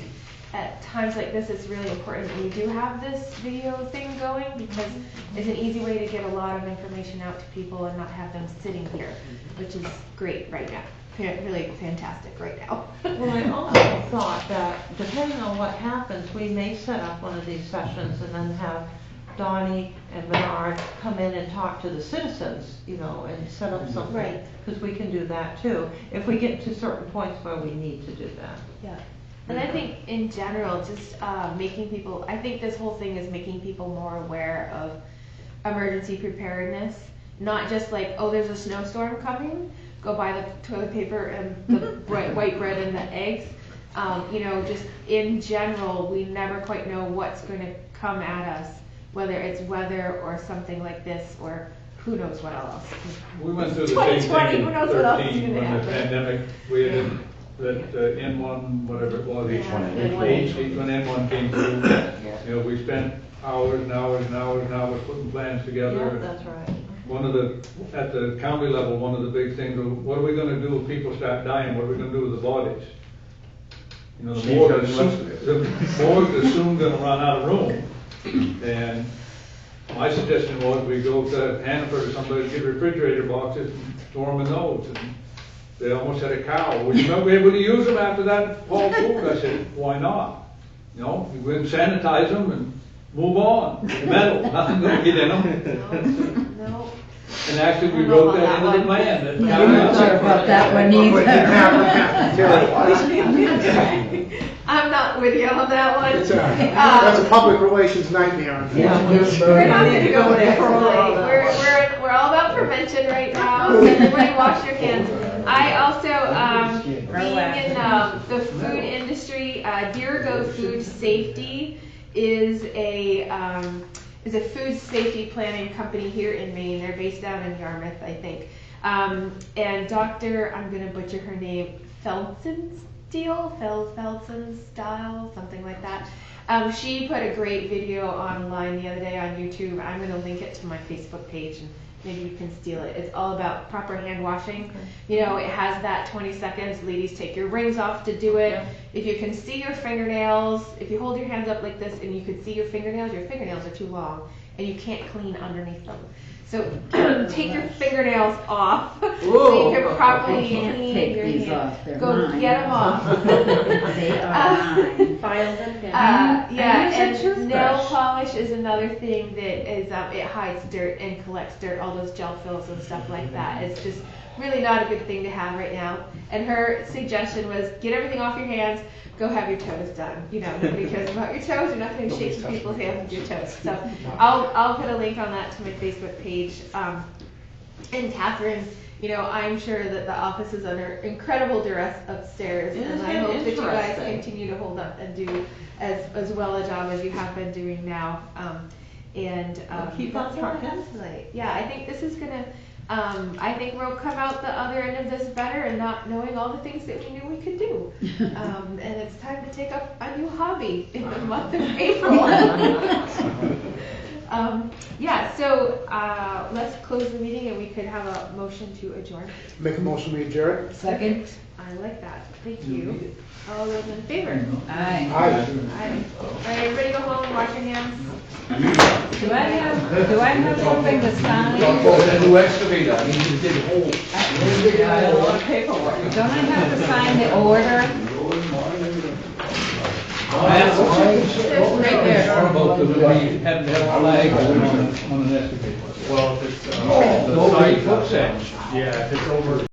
at times like this, it's really important that we do have this video thing going because it's an easy way to get a lot of information out to people and not have them sitting here, which is great right now. Really fantastic right now. Well, I also thought that depending on what happens, we may set up one of these sessions and then have Donnie and Bernard come in and talk to the citizens, and set up something. Right. Because we can do that too, if we get to certain points where we need to do that. Yeah. And I think in general, just making people, I think this whole thing is making people more aware of emergency preparedness. Not just like, oh, there's a snowstorm coming, go buy the toilet paper and the white bread and the eggs. Just in general, we never quite know what's going to come at us, whether it's weather or something like this or who knows what else. We went through the same 2020, thing in who knows what else is 13 gonna when the happen. pandemic, we had that N1, whatever it was. H1N1. When N1 came through, we spent hours and hours and hours and hours putting plans together. Yeah, that's right. At the county level, one of the big things was, what are we gonna do if people start dying? What are we gonna do with the bodies? The morgue is soon gonna run out of room. And my suggestion was we go to Hannaford or somebody, get refrigerator boxes and store them in those. And they almost had a cow. Would you not be able to use them after that fall food? I said, why not? You go and sanitize them and move on. Metal, nothing gonna get in them. No. And actually, we wrote that into the plan. I'm not sure about that one either. I'm not with you on that one. It's that's a public relations nightmare. Yeah, We're not gonna go there tonight. We're all about prevention right now, so everybody wash your hands. I also, being in the food industry, Dirigo Food Safety is a food safety planning company here in Maine. They're based down in Yarmouth, I think. And Dr., I'm gonna butcher her name, Felsenstyle, something like that. She put a great video online the other day on YouTube. I'm gonna link it to my Facebook page and maybe you can steal it. It's all about proper hand washing. It has that 20 seconds. Ladies, take your rings off to do it. Yeah. If you can see your fingernails, if you hold your hands up like this and you can see your fingernails are too long and you can't clean underneath them. So take your fingernails off so you can properly clean your hands. Go mine. get them off. They are mine. File them down. And nail polish is another thing that is, it hides dirt and collects dirt, all those gel fills and stuff like that. It's just really not a good thing to have right now. And her suggestion was get everything off your hands, go have your toes done. Nobody cares about your toes. You're not going to shake some people's hands with your toes. So I'll put a link on that to my Facebook page. And Catherine, I'm sure that the office is under incredible duress upstairs, and I hope that you guys continue to hold up and do as well a job as you have been doing now. Keep on trucking. Tonight. Yeah, I think this is gonna. I think we'll come out the other end of this better and not knowing all the things that we knew we could do. And it's time to take up a new hobby in the month of April. So let's close the meeting and we could have a motion to adjourn. Make a motion to adjourn. Second. I like that. Thank you. All those in favor? Aye. Aye. All right, everybody go home and wash your hands. Do I have something to sign? That new excavator, I need you to dig a hole. A lot of paperwork. Don't I have to sign the order? Right there. How about the, we had to have flags on an excavator? Well, if it's, Oh, the nobody site, puts that. yeah, if it's over